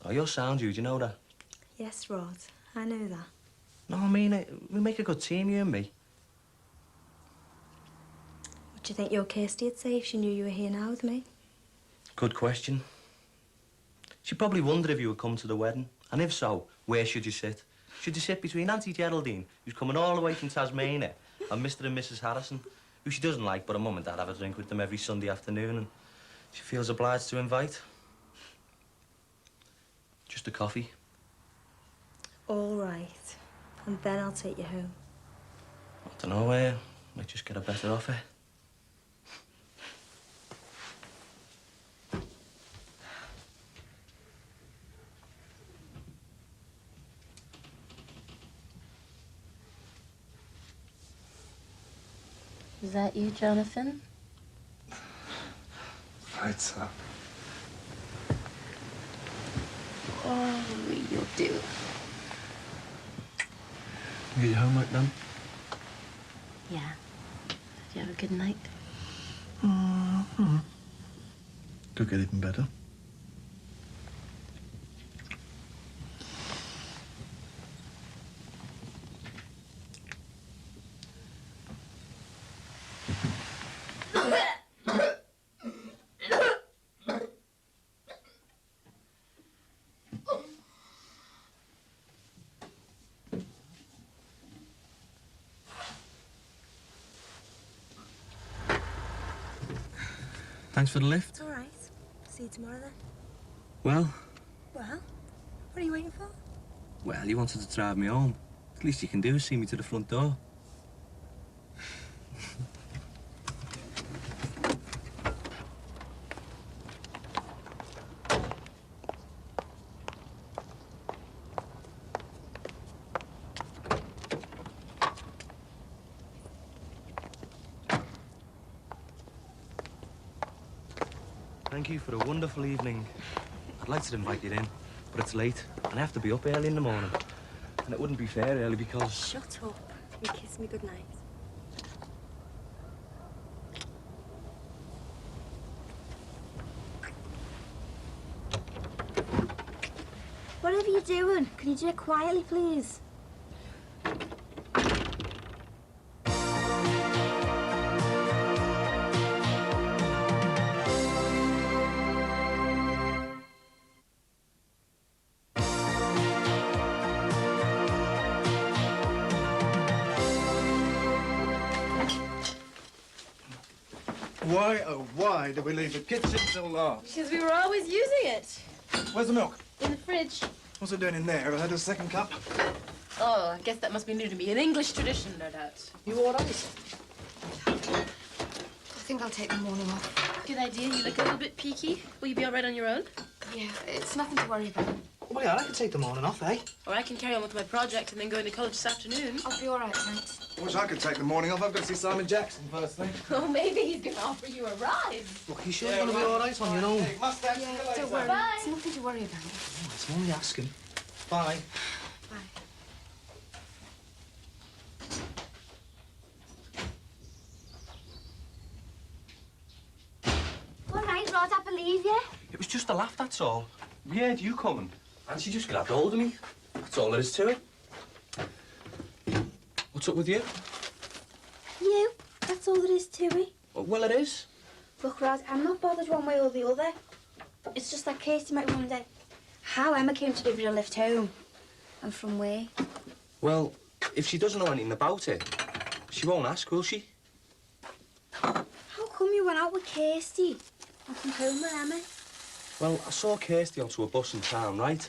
Oh, you're sound, you. Do you know that? Yes, Rod. I know that. No, I mean, we make a good team, you and me. What do you think your Kirsty'd say if she knew you were here now with me? Good question. She'd probably wonder if you would come to the wedding. And if so, where should you sit? Should you sit between Auntie Geraldine, who's coming all the way from Tasmania, and Mr. and Mrs. Harrison, who she doesn't like, but her mum and dad have a drink with them every Sunday afternoon, and she feels obliged to invite? Just a coffee. All right. And then I'll take you home. I don't know, might just get a better offer. Is that you, Jonathan? Right, sir. Oh, you'll do. You get your homework done? Yeah. Did you have a good night? Mm-hmm. Could get even better. Thanks for the lift. It's all right. See you tomorrow then. Well, Well, what are you waiting for? you wanted to drive me home. The least you can do is see me to the front door. thank you for a wonderful evening. I'd like to invite you in, but it's late, and I have to be up early in the morning. And it wouldn't be fair, really, because... Shut up and kiss me goodnight. Whatever you're doing, can you do it quietly, please? Why, oh why, do we leave the kitchen till last? Because we were always using it. Where's the milk? In the fridge. What's it doing in there? Have I had a second cup? Oh, I guess that must be new to me. An English tradition, no doubt. You all right? I think I'll take the morning off. Good idea. You look a little bit peaky. Will you be all right on your own? Yeah, it's nothing to worry about. Well, yeah, I can take the morning off, eh? Or I can carry on with my project and then go into college this afternoon. I'll be all right, thanks. I wish I could take the morning off. I've got to see Simon Jackson first thing. Oh, maybe he's going to offer you a ride. Look, you sure you're going to be all right on your own? Hey, mustache, Yeah, see you don't later. worry. Bye. It's nothing to worry about. Oh, it's only asking. Bye. All right, Rod, I believe you. It was just a laugh, that's all. We heard you coming, and she just grabbed hold of me. That's all there is to it. What's up with you? You. That's all there is to it. Well, it is. Look, Rod, I'm not bothered one way or the other. It's just that Katie might wonder how Emma came to give you a lift home. And from where? Well, if she doesn't know anything about it, she won't ask, will she? How come you went out with Kirsty and come home with Emma? Well, I saw Kirsty onto a bus in town, right?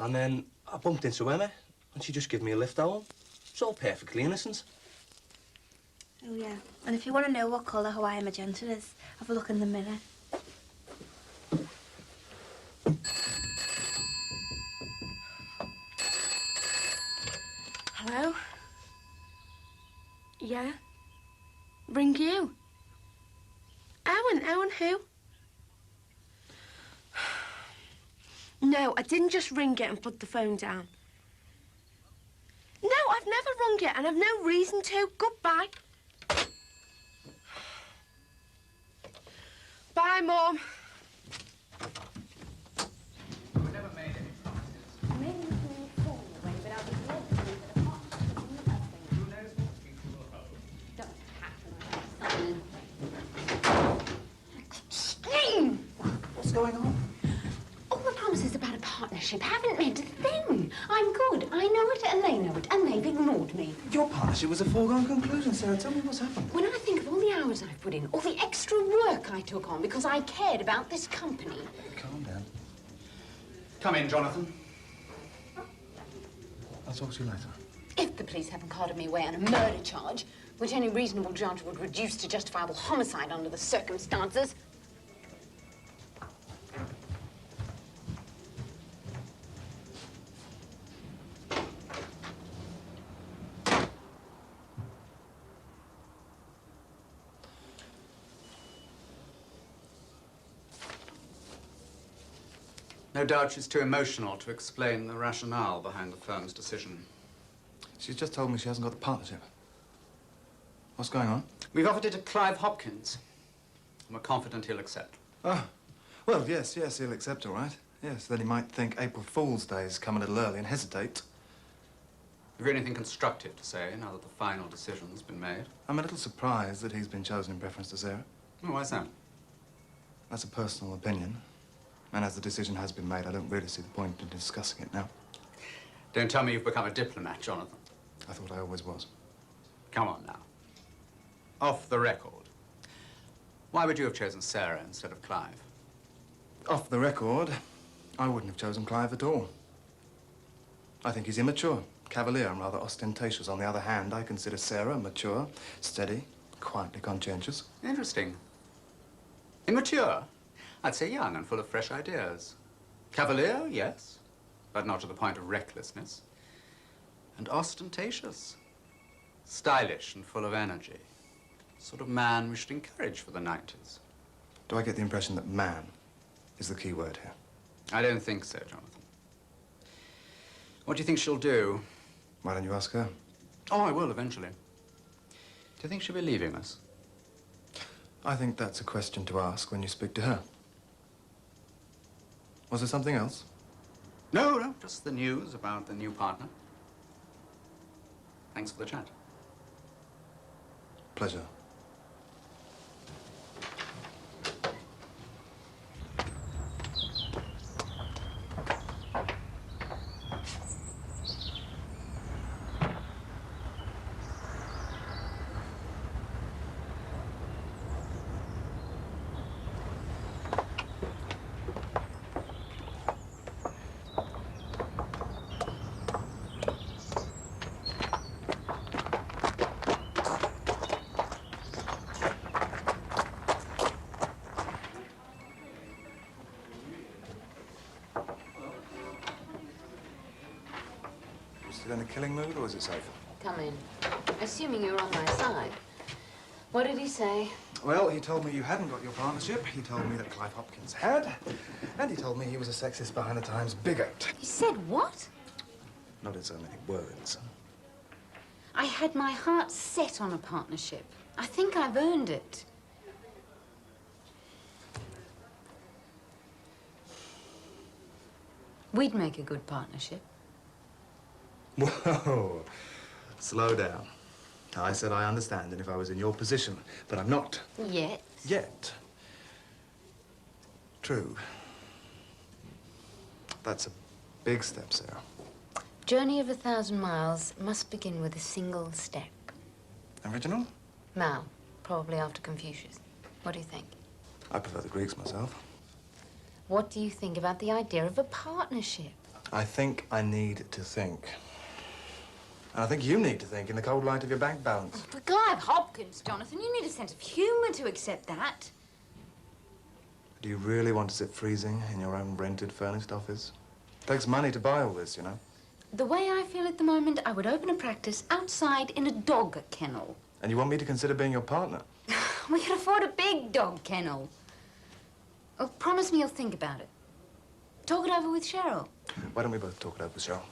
And then I bumped into Emma, and she just gave me a lift home. It's all perfectly innocent. Oh, yeah. And if you want to know what colour Hawaiian magenta is, have a look in the mirror. Hello? Yeah? Ring you? Owen who? No, I didn't just ring it and put the phone down. No, I've never rung it and I've no reason to. Goodbye. Bye, Mum. What's going on? All the promises about a partnership haven't meant a thing. I'm good. I know it and they know it, and they've ignored me. Your partnership was a foregone conclusion, Sarah. Tell me what's happened. When I think of all the hours I've put in, all the extra work I took on because I cared about this company. Calm down. Come in, Jonathan. I'll talk to you later. If the police haven't carted me away on a murder charge, which any reasonable judge would reduce to justifiable homicide under the circumstances. No doubt she's too emotional to explain the rationale behind the firm's decision. She's just told me she hasn't got the partnership. What's going on? We've offered it to Clive Hopkins, and we're confident he'll accept. Oh, well, yes, he'll accept, all right. Yes, then he might think April Fool's Day has come a little early and hesitate. Have you anything constructive to say now that the final decision's been made? I'm a little surprised that he's been chosen in preference to Sarah. Oh, why's that? That's a personal opinion. And as the decision has been made, I don't really see the point in discussing it now. Don't tell me you've become a diplomat, Jonathan. I thought I always was. Come on now. Off the record. Why would you have chosen Sarah instead of Clive? Off the record, I wouldn't have chosen Clive at all. I think he's immature, cavalier, and rather ostentatious. On the other hand, I consider Sarah mature, steady, quietly conscientious. Interesting. Immature? I'd say young and full of fresh ideas. Cavalier, yes, but not to the point of recklessness. And ostentatious. Stylish and full of energy. Sort of man we should encourage for the 90s. Do I get the impression that man is the key word here. I don't think so, Jonathan. What do you think she'll do? Why don't you ask her? Oh, I will eventually. Do you think she'll be leaving us? I think that's a question to ask when you speak to her. Was there something else? No, just the news about the new partner. Thanks for the chat. Pleasure. Still in a killing mood, or is it safe? Come in. Assuming you're on my side. What did he say? Well, he told me you hadn't got your partnership. He told me that Clive Hopkins had. And he told me he was a sexist behind-the-times bigot. He said what? Not in so many words. I had my heart set on a partnership. I think I've earned it. We'd make a good partnership. Whoa, slow down. I said I understand, and if I was in your position, but I'm not. Yet. Yet. True. That's a big step, Sarah. Journey of 1,000 miles must begin with a single step. Original? Mao, probably after Confucius. What do you think? I prefer the Greeks myself. What do you think about the idea of a partnership? I think I need to think. And I think you need to think in the cold light of your bank balance. For Clive Hopkins, Jonathan, you need a sense of humour to accept that. Do you really want to sit freezing in your own rented, furnished office? It takes money to buy all this, you know. The way I feel at the moment, I would open a practice outside in a dog kennel. And you want me to consider being your partner? We can afford a big dog kennel. Oh, promise me you'll think about it. Talk it over with Cheryl. Why don't we both talk it over, Cheryl?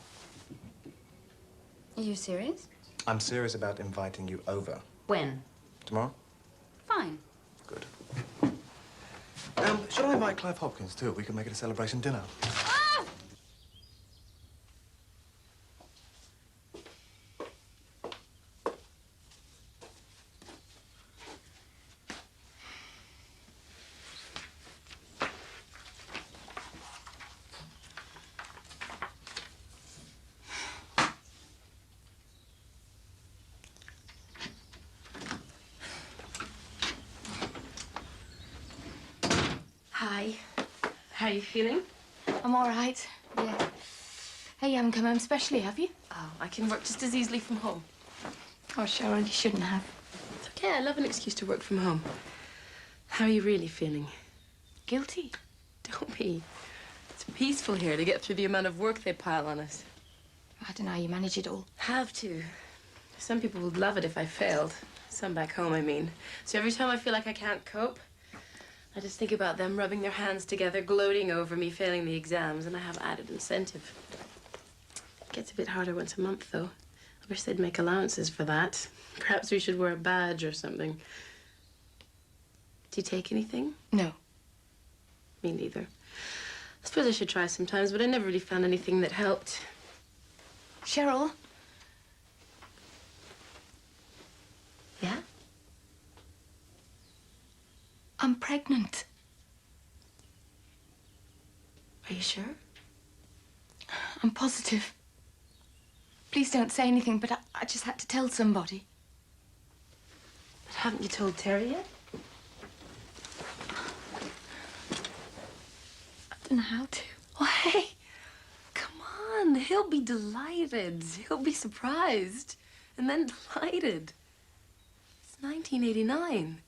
Are you serious? I'm serious about inviting you over. When? Tomorrow? Fine. Good. Should I invite Clive Hopkins, too? We can make it a celebration dinner. Hi. How are you feeling? I'm all right, yeah. Hey, you haven't come home specially, have you? Oh, I can work just as easily from home. Oh, Cheryl, you shouldn't have. It's okay, I love an excuse to work from home. How are you really feeling? Guilty? Don't be. It's peaceful here to get through the amount of work they pile on us. I don't know how you manage it all. Have to. Some people would love it if I failed. Some back home, I mean. So every time I feel like I can't cope, I just think about them rubbing their hands together, gloating over me failing the exams, and I have added incentive. It gets a bit harder once a month, though. I wish they'd make allowances for that. Perhaps we should wear a badge or something. Do you take anything? No. Me neither. I suppose I should try sometimes, but I never really found anything that helped. Cheryl? Yeah? I'm pregnant. Are you sure? I'm positive. Please don't say anything, but I just had to tell somebody. But haven't you told Terry yet? I don't know how to. Oh, hey, come on. He'll be delighted. He'll be surprised. And then delighted. It's 1989.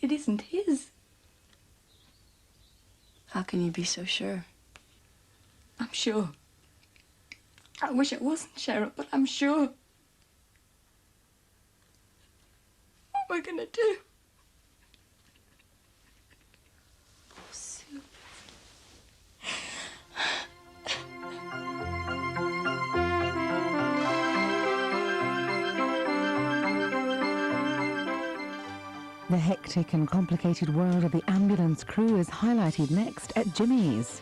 It isn't his. How can you be so sure? I'm sure. I wish I wasn't, Cheryl, but I'm sure. What am I gonna do? The hectic and complicated world of the ambulance crew is highlighted next at Jimmy's.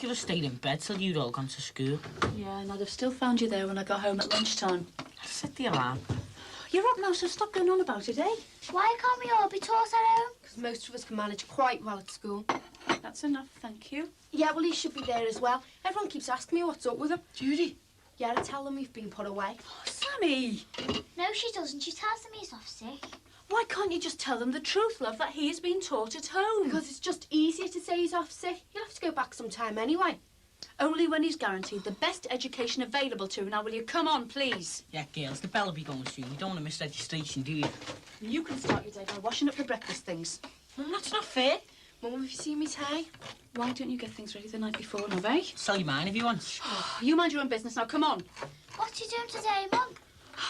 Have stayed in bed till you'd all gone to school. Yeah, and I'd have still found you there when I got home at lunchtime. Set the alarm. You're up now, so stop going on about it, eh? Why can't we all be taught at home? Because most of us can manage quite well at school. That's enough, thank you. Yeah, well, he should be there as well. Everyone keeps asking me what's up with him. Judy? Yeah, I tell them we've been put away. Oh, Sammy! No, she doesn't. She tells them he's off sick. Why can't you just tell them the truth, love, that he has been taught at home? Because it's just easier to say he's off sick. He'll have to go back sometime anyway. Only when he's guaranteed the best education available to him. Now, will you come on, please? Yeah, girls, the bell will be going soon. You don't want to miss registration, do you? You can start your day by washing up the breakfast things. Mum, that's not fair. Mum, have you seen me tie? Why don't you get things ready the night before, love, eh? Sell you mine if you want. You mind your own business now, come on. What are you doing today, Mum?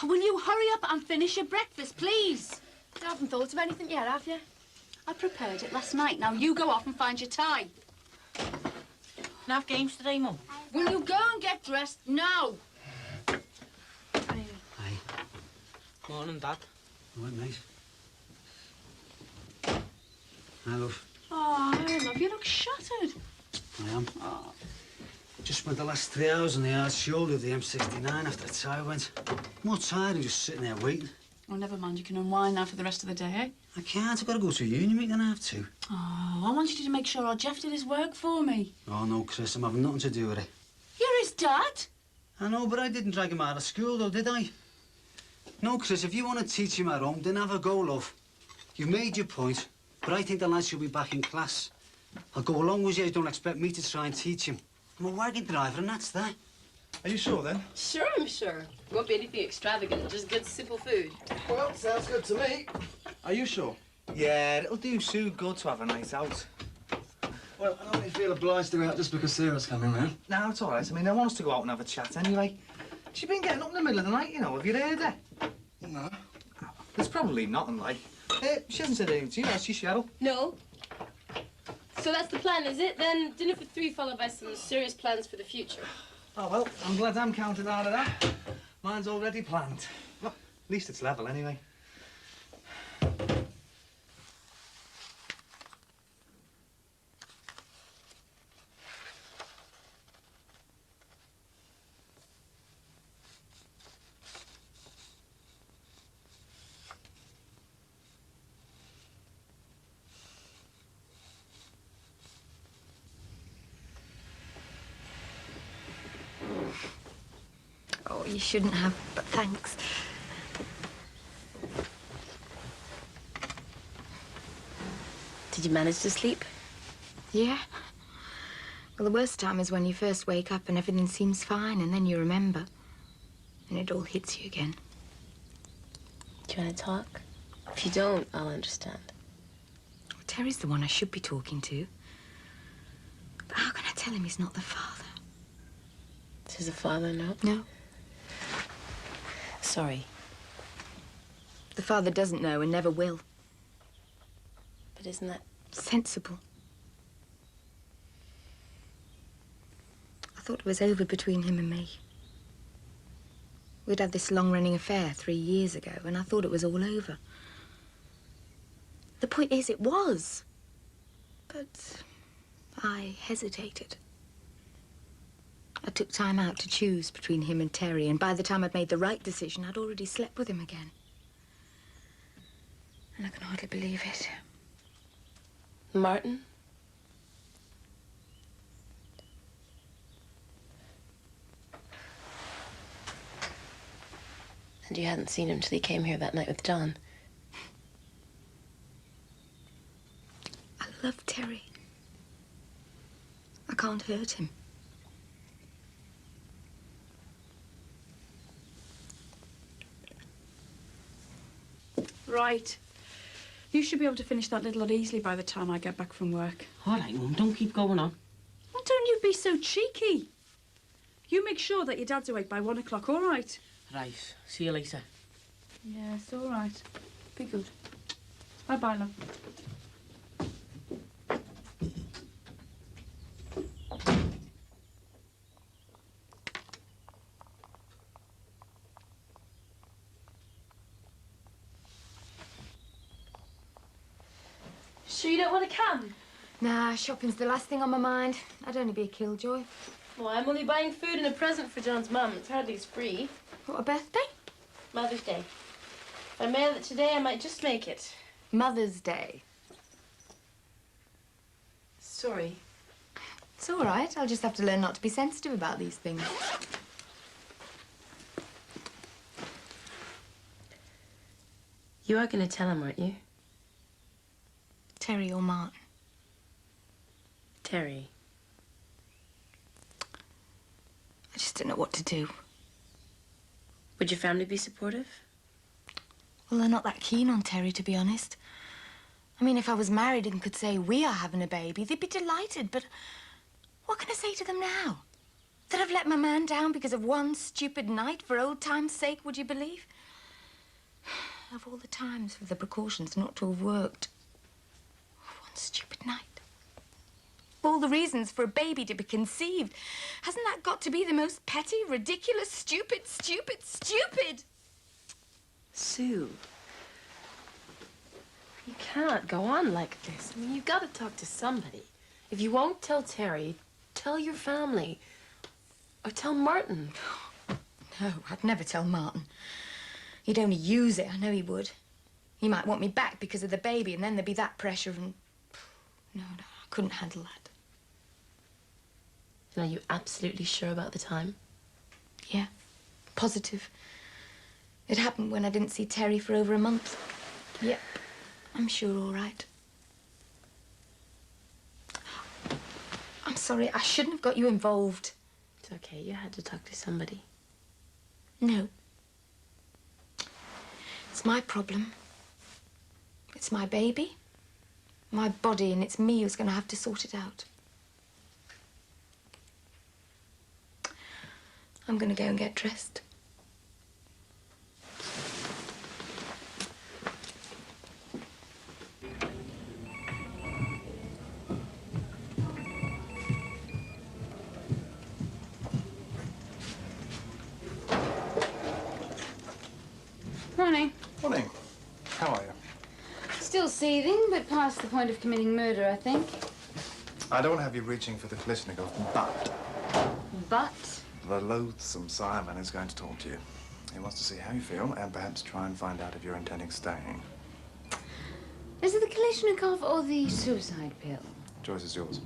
Will you hurry up and finish your breakfast, please? You haven't thought of anything yet, have you? I prepared it last night. Now, you go off and find your tie. Can I have games today, Mum? Will you go and get dressed now? Hey. Morning, Dad. All right, mate. Hi, love. Oh, I love you. Look shattered. I am. Oh. Just spent the last 3 hours on the hard shoulder of the M69 after the tyre went. More tired than just sitting there waiting. Oh, never mind. You can unwind now for the rest of the day, eh? I can't. I've got to go to uni, mate, and I have to. Oh, I wanted you to make sure our Jeff did his work for me. Oh, no, Chris, I'm having nothing to do with it. You're his dad? I know, but I didn't drag him out of school, though, did I? No, Chris, if you want to teach him at home, then have a go, love. You've made your point, but I think the lad should be back in class. I'll go along with you. Don't expect me to try and teach him. I'm a wagon driver, and that's that. Are you sure, then? Sure, I'm sure. Won't be anything extravagant, just good, simple food. Well, sounds good to me. Are you sure? Yeah, it'll do Sue good to have a night out. Well, I don't really feel obliged to go out just because Sarah's coming round. No, it's all right. I mean, I want us to go out and have a chat anyway. She's been getting up in the middle of the night, you know. Have you heard her? No. There's probably nothing like. She hasn't said anything to you, has she, Cheryl? No. So that's the plan, is it? Then dinner for 3 followed by some serious plans for the future. Oh, well, I'm glad I'm counted out of that. Mine's already planned. Well, at least it's level anyway. Oh, you shouldn't have, but thanks. Did you manage to sleep? Yeah. Well, the worst time is when you first wake up and everything seems fine, and then you remember, and it all hits you again. Do you want to talk? If you don't, I'll understand. Well, Terry's the one I should be talking to. But how can I tell him he's not the father? Does the father know? No. Sorry. The father doesn't know and never will. But isn't that sensible? I thought it was over between him and me. We'd had this long-running affair 3 years ago, and I thought it was all over. The point is, it was. But I hesitated. I took time out to choose between him and Terry, and by the time I'd made the right decision, I'd already slept with him again. And I can hardly believe it. Martin? And you hadn't seen him till he came here that night with John? I love Terry. I can't hurt him. Right. You should be able to finish that little lot easily by the time I get back from work. All right, Mum, don't keep going on. Well, don't you be so cheeky. You make sure that your dad's awake by 1 o'clock, all right? Right, see you later. Yes, all right. Be good. Bye-bye, love. Sure you don't want to come? Nah, shopping's the last thing on my mind. I'd only be a killjoy. Well, I'm only buying food and a present for John's mum. It's hardly his free. What, a birthday? Mother's Day. If I mail it today, I might just make it. Mother's Day. Sorry. It's all right. I'll just have to learn not to be sensitive about these things. You are going to tell him, aren't you? Terry or Martin? Terry. I just don't know what to do. Would your family be supportive? Well, they're not that keen on Terry, to be honest. I mean, if I was married and could say we are having a baby, they'd be delighted, but what can I say to them now? That I've let my man down because of one stupid night for old time's sake, would you believe? Of all the times for the precautions not to have worked. One stupid night. Of all the reasons for a baby to be conceived. Hasn't that got to be the most petty, ridiculous, stupid? Sue. You can't go on like this. I mean, you've got to talk to somebody. If you won't tell Terry, tell your family. Or tell Martin. No, I'd never tell Martin. He'd only use it, I know he would. He might want me back because of the baby, and then there'd be that pressure and... No, I couldn't handle that. And are you absolutely sure about the time? Yeah, positive. It happened when I didn't see Terry for over a month. Yep, I'm sure all right. I'm sorry, I shouldn't have got you involved. It's okay, you had to talk to somebody. No. It's my problem. It's my baby, my body, and it's me who's going to have to sort it out. I'm going to go and get dressed. Morning. Morning. How are you? Still seething, but past the point of committing murder, I think. I don't have you reaching for the Kalishnikov, but But? the loathsome Simon is going to talk to you. He wants to see how you feel and perhaps try and find out if you're intending staying. Is it the Kalishnikov or the suicide pill? Choice is yours.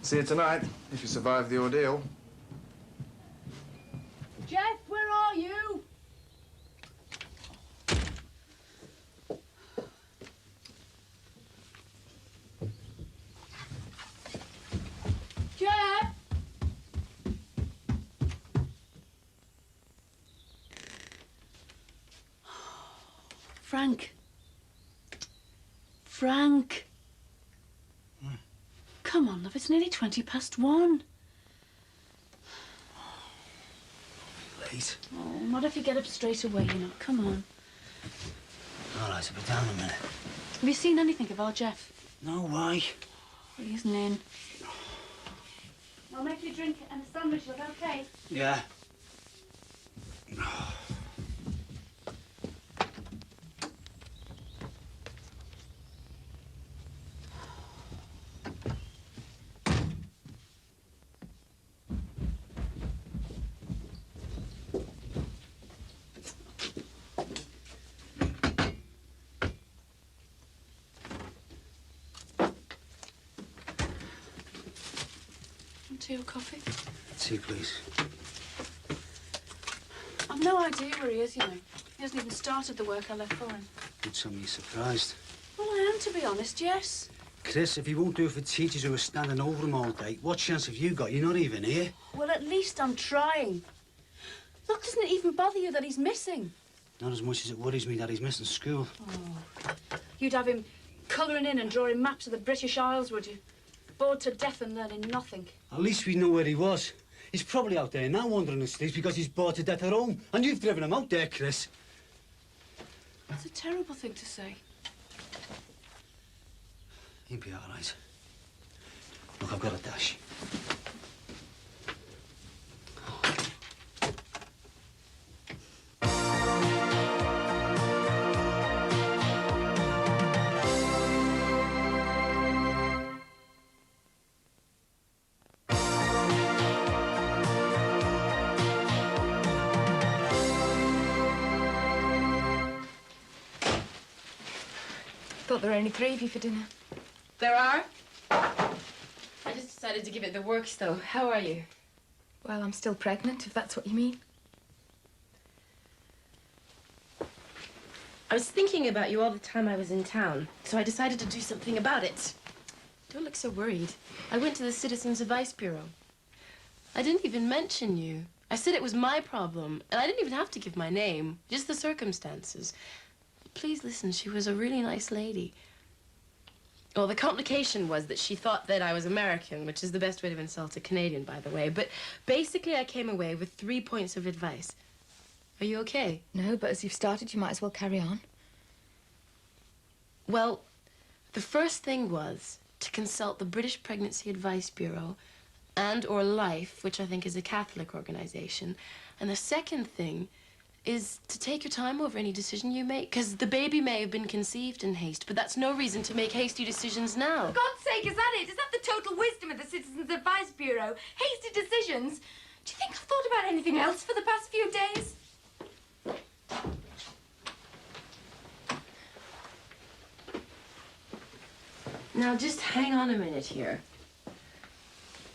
See you tonight, if you survive the ordeal. Jeff, where are you? Jeff! Frank. Frank. Come on, love, it's nearly 1:20. Late. Oh, not if you get up straight away, you know. Come on. All right, so be down a minute. Have you seen anything of our Jeff? No, why? Well, he isn't in. I'll make you a drink and a sandwich, love, okay? Yeah. Tea or coffee? Tea, please. I've no idea where he is, you know. He hasn't even started the work I left for him. You'd tell me you're surprised. Well, I am, to be honest, yes. Chris, if he won't do it for teachers who are standing over him all day, what chance have you got? You're not even here. Well, at least I'm trying. Look, doesn't it even bother you that he's missing? Not as much as it worries me that he's missing school. Oh. You'd have him colouring in and drawing maps of the British Isles, would you? Bored to death and learning nothing. At least we know where he was. He's probably out there now wandering the streets because he's bored to death at home. And you've driven him out there, Chris. That's a terrible thing to say. He'll be all right. Look, I've got a dash. Thought there were only 3 of you for dinner. There are? I just decided to give it the works, though. How are you? Well, I'm still pregnant, if that's what you mean. I was thinking about you all the time I was in town, so I decided to do something about it. Don't look so worried. I went to the Citizens Advice Bureau. I didn't even mention you. I said it was my problem, and I didn't even have to give my name, just the circumstances. Please listen, she was a really nice lady. Well, the complication was that she thought that I was American, which is the best way to insult a Canadian, by the way. But basically, I came away with 3 points of advice. Are you okay? No, but as you've started, you might as well carry on. Well, the first thing was to consult the British Pregnancy Advice Bureau and/or Life, which I think is a Catholic organization. And the second thing is to take your time over any decision you make, because the baby may have been conceived in haste, but that's no reason to make hasty decisions now. For God's sake, is that it? Is that the total wisdom of the Citizens Advice Bureau? Hasty decisions? Do you think I've thought about anything else for the past few days? Now, just hang on a minute here.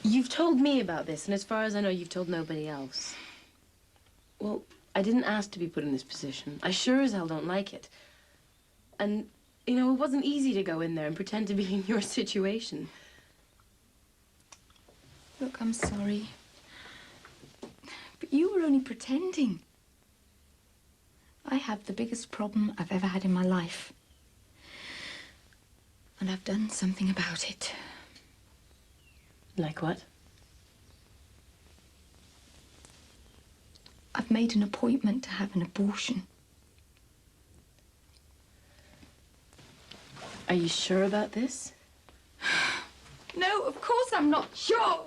You've told me about this, and as far as I know, you've told nobody else. Well, I didn't ask to be put in this position. I sure as hell don't like it. And, you know, it wasn't easy to go in there and pretend to be in your situation. Look, I'm sorry. But you were only pretending. I have the biggest problem I've ever had in my life. And I've done something about it. Like what? I've made an appointment to have an abortion. Are you sure about this? No, of course I'm not sure.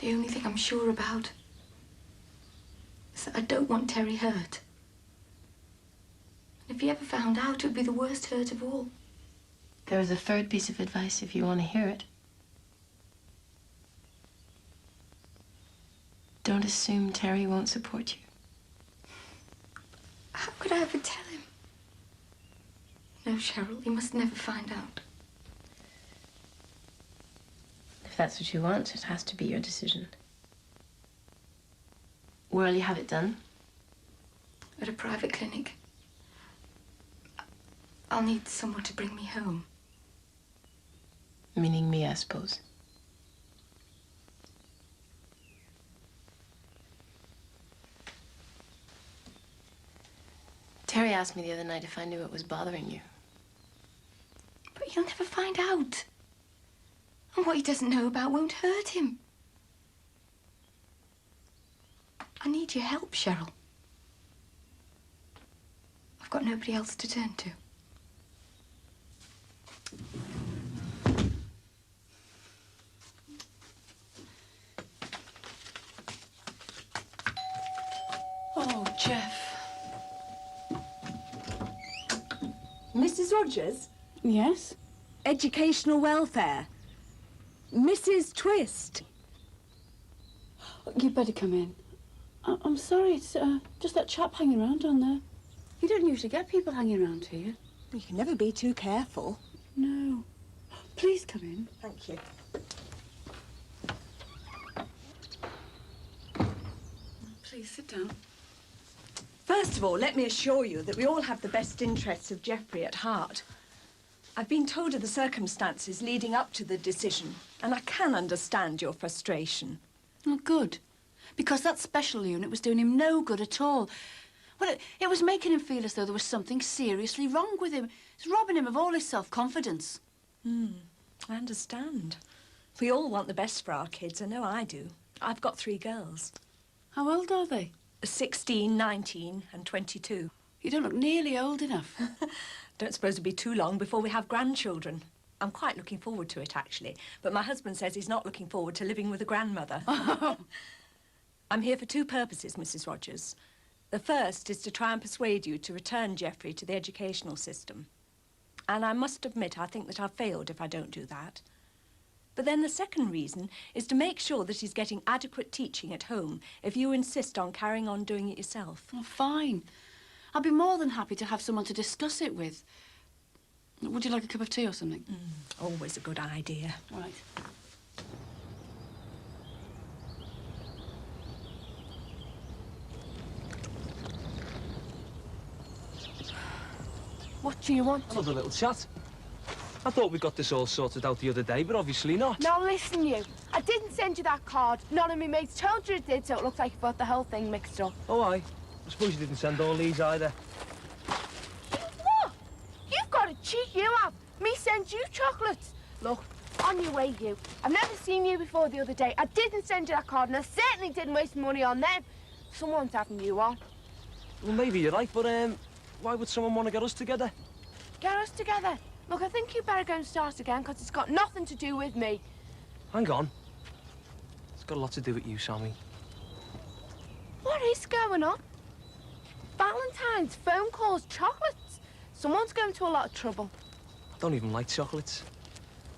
The only thing I'm sure about is that I don't want Terry hurt. And if he ever found out, it would be the worst hurt of all. There is a third piece of advice if you want to hear it. Don't assume Terry won't support you. How could I ever tell him? No, Cheryl, he must never find out. If that's what you want, it has to be your decision. Where'll you have it done? At a private clinic. I'll need someone to bring me home. Meaning me, I suppose. Terry asked me the other night if I knew what was bothering you. But you'll never find out. And what he doesn't know about won't hurt him. I need your help, Cheryl. I've got nobody else to turn to. Oh, Jeff. Mrs. Rogers? Yes? Educational welfare. Mrs. Twist. You'd better come in. I'm sorry, it's just that chap hanging around down there. You don't usually get people hanging around here. You can never be too careful. No. Please come in. Thank you. Please sit down. First of all, let me assure you that we all have the best interests of Geoffrey at heart. I've been told of the circumstances leading up to the decision, and I can understand your frustration. Oh, good. Because that special unit was doing him no good at all. Well, it was making him feel as though there was something seriously wrong with him. It's robbing him of all his self-confidence. I understand. We all want the best for our kids. I know I do. I've got 3 girls. How old are they? 16, 19 and 22. You don't look nearly old enough. Don't suppose it'll be too long before we have grandchildren. I'm quite looking forward to it, actually. But my husband says he's not looking forward to living with a grandmother. I'm here for 2 purposes, Mrs. Rogers. The first is to try and persuade you to return Geoffrey to the educational system. And I must admit, I think that I've failed if I don't do that. But then the second reason is to make sure that he's getting adequate teaching at home if you insist on carrying on doing it yourself. Oh, fine. I'd be more than happy to have someone to discuss it with. Would you like a cup of tea or something? Always a good idea. Right. What do you want? Another little chat. I thought we got this all sorted out the other day, but obviously not. Now listen, you. I didn't send you that card. None of me mates told you it did, so it looks like you got the whole thing mixed up. Oh, aye. I suppose you didn't send all these either. What? You've got a cheek, you have. Me send you chocolates. Look, on your way, you. I've never seen you before the other day. I didn't send you that card, and I certainly didn't waste money on them. Someone's having you on. Well, maybe you're right, but why would someone want to get us together? Get us together. Look, I think you better go and start again, because it's got nothing to do with me. Hang on. It's got a lot to do with you, Sammy. What is going on? Valentine's, phone calls, chocolates. Someone's going to a lot of trouble. I don't even like chocolates.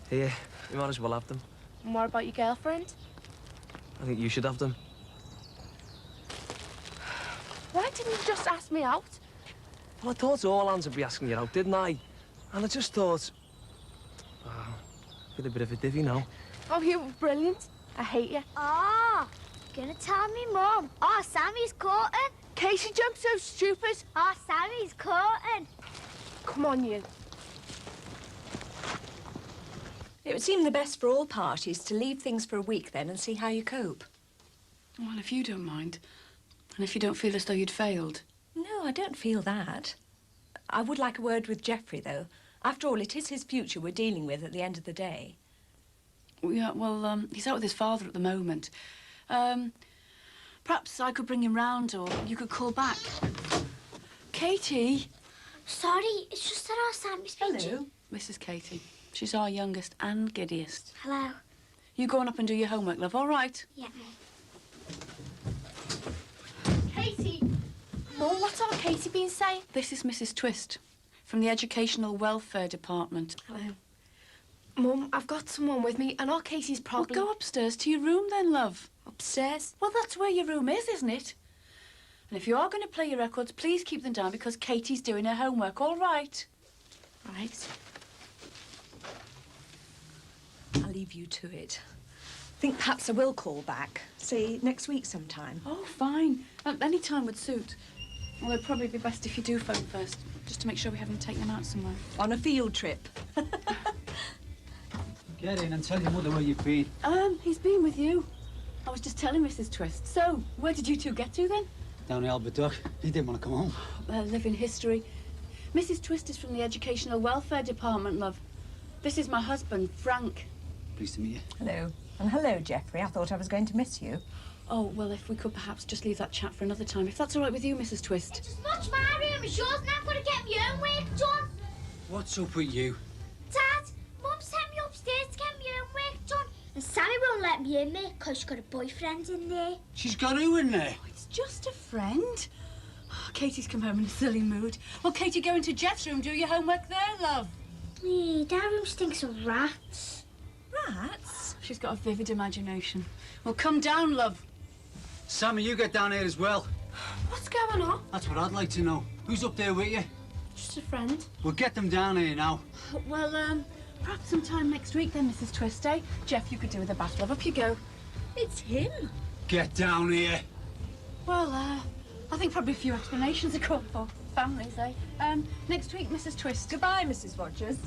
Here, we might as well have them. And what about your girlfriend? I think you should have them. Why didn't you just ask me out? Well, I thought all hands would be asking you out, didn't I? And I just thought... I feel a bit of a divvy now. Oh, you were brilliant. I hate you. Oh, gonna tell me mum. Oh, Sammy's caught him. Casey jumped so stupid. Oh, Sammy's caught him. Come on, you. It would seem the best for all parties to leave things for a week then and see how you cope. Well, if you don't mind, and if you don't feel as though you'd failed. No, I don't feel that. I would like a word with Geoffrey, though. After all, it is his future we're dealing with at the end of the day. Yeah, well, he's out with his father at the moment. Perhaps I could bring him round, or you could call back. Katie! Sorry, it's just that our Sammy's been... Hello. Mrs. Katie. She's our youngest and giddiest. Hello. You go on up and do your homework, love, all right? Yeah. Katie! Mum, what's our Katie been saying? This is Mrs. Twist, from the Educational Welfare Department. Hello. Mum, I've got someone with me, and our Casey's probably... Well, go upstairs to your room then, love. Upstairs? Well, that's where your room is, isn't it? And if you are going to play your records, please keep them down because Katie's doing her homework, all right? Right. I'll leave you to it. I think perhaps I will call back, say next week sometime. Oh, fine. Any time would suit. Although it'd probably be best if you do phone first, just to make sure we haven't taken them out somewhere. On a field trip. Get in and tell your mother where you've been. He's been with you. I was just telling Mrs. Twist. So, where did you two get to then? Down in Albert Dock. He didn't want to come home. Living history. Mrs. Twist is from the Educational Welfare Department, love. This is my husband, Frank. Pleased to meet you. Hello. And hello, Geoffrey. I thought I was going to miss you. Oh, well, if we could perhaps just leave that chat for another time, if that's all right with you, Mrs. Twist. It's as much my room as yours, and I've got to get my own work done. What's up with you? Dad, Mum sent me upstairs to get my own work done. And Sammy won't let me in there because she's got a boyfriend in there. She's got who in there? It's just a friend. Oh, Katie's come home in a silly mood. Well, Katie, go into Jeff's room, do your homework there, love. Nee, that room stinks of rats. Rats? She's got a vivid imagination. Well, come down, love. Sammy, you get down here as well. What's going on? That's what I'd like to know. Who's up there with you? Just a friend. We'll get them down here now. Well, perhaps sometime next week then, Mrs. Twist, eh? Jeff, you could do with a bath, love. Up you go. It's him. Get down here. Well, I think probably a few explanations are called for. Families, eh? Next week, Mrs. Twist. Goodbye, Mrs. Rogers.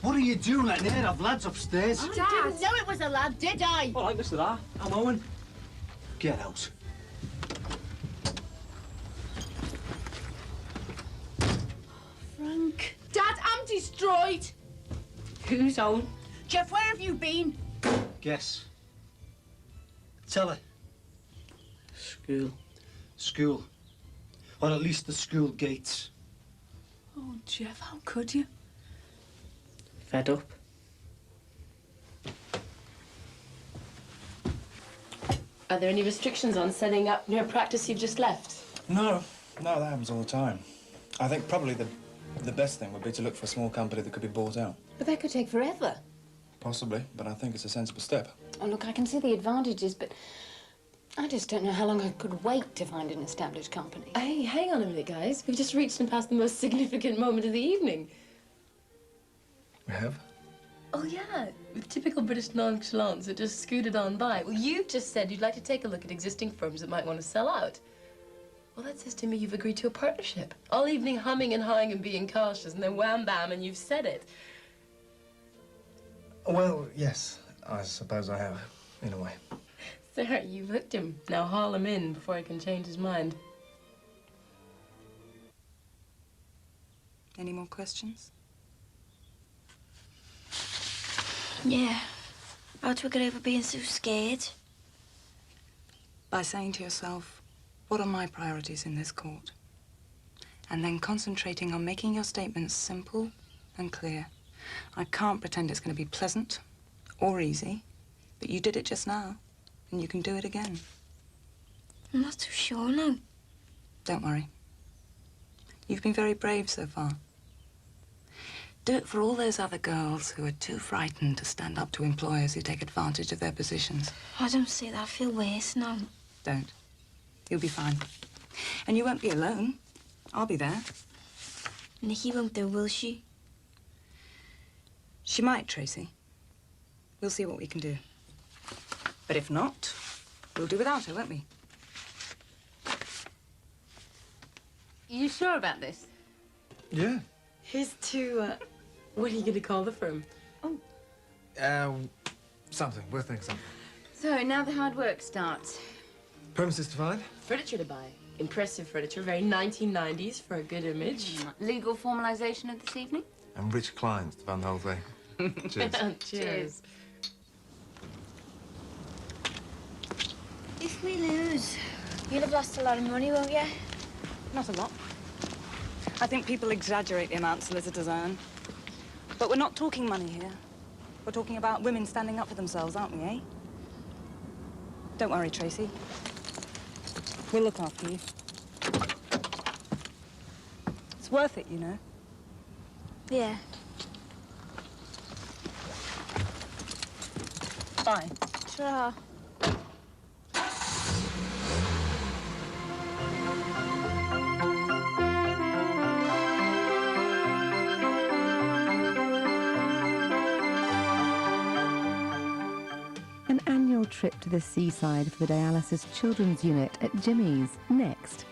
What are you doing letting her have lads upstairs? I didn't know it was a lad, did I? All right, Mr. R. I'm Owen. Get out. Frank. Dad, I'm destroyed. Who's Owen? Jeff, where have you been? Guess. Tell her. School. School. Or at least the school gates. Oh, Jeff, how could you? Fed up. Are there any restrictions on setting up near practice you've just left? No, that happens all the time. I think probably the best thing would be to look for a small company that could be bought out. But that could take forever. Possibly, but I think it's a sensible step. Oh, look, I can see the advantages, but I just don't know how long I could wait to find an established company. Hey, hang on a minute, guys. We've just reached and past the most significant moment of the evening. We have? Oh, yeah. With typical British nonchalance, it just scooted on by. Well, you just said you'd like to take a look at existing firms that might want to sell out. Well, that says to me you've agreed to a partnership. All evening humming and hawing and being cautious, and then wham bam, and you've said it. Well, yes, I suppose I have, in a way. Sir, you've hooked him. Now haul him in before he can change his mind. Any more questions? Yeah. How do we get over being so scared? By saying to yourself, what are my priorities in this court? And then concentrating on making your statements simple and clear. I can't pretend it's going to be pleasant or easy, but you did it just now, and you can do it again. I'm not too sure now. Don't worry. You've been very brave so far. Do it for all those other girls who are too frightened to stand up to employers who take advantage of their positions. I don't see that. I feel worse now. Don't. You'll be fine. And you won't be alone. I'll be there. Nikki won't do, will she? She might, Tracy. We'll see what we can do. But if not, we'll do without her, won't we? You sure about this? Yeah. Here's to, what are you going to call the firm? Something. We'll think something. So, now the hard work starts. Premises to find? Furniture to buy. Impressive furniture, very 1990s for a good image. Legal formalization of this evening? And rich clients to fund the whole thing. Cheers. Cheers. If we lose, you'll have lost a lot of money, won't you? Not a lot. I think people exaggerate the amount solicitors earn. But we're not talking money here. We're talking about women standing up for themselves, aren't we, eh? Don't worry, Tracy. We'll look after you. It's worth it, you know. Yeah. Bye. Ta-ra. An annual trip to the seaside for the dialysis children's unit at Jimmy's next.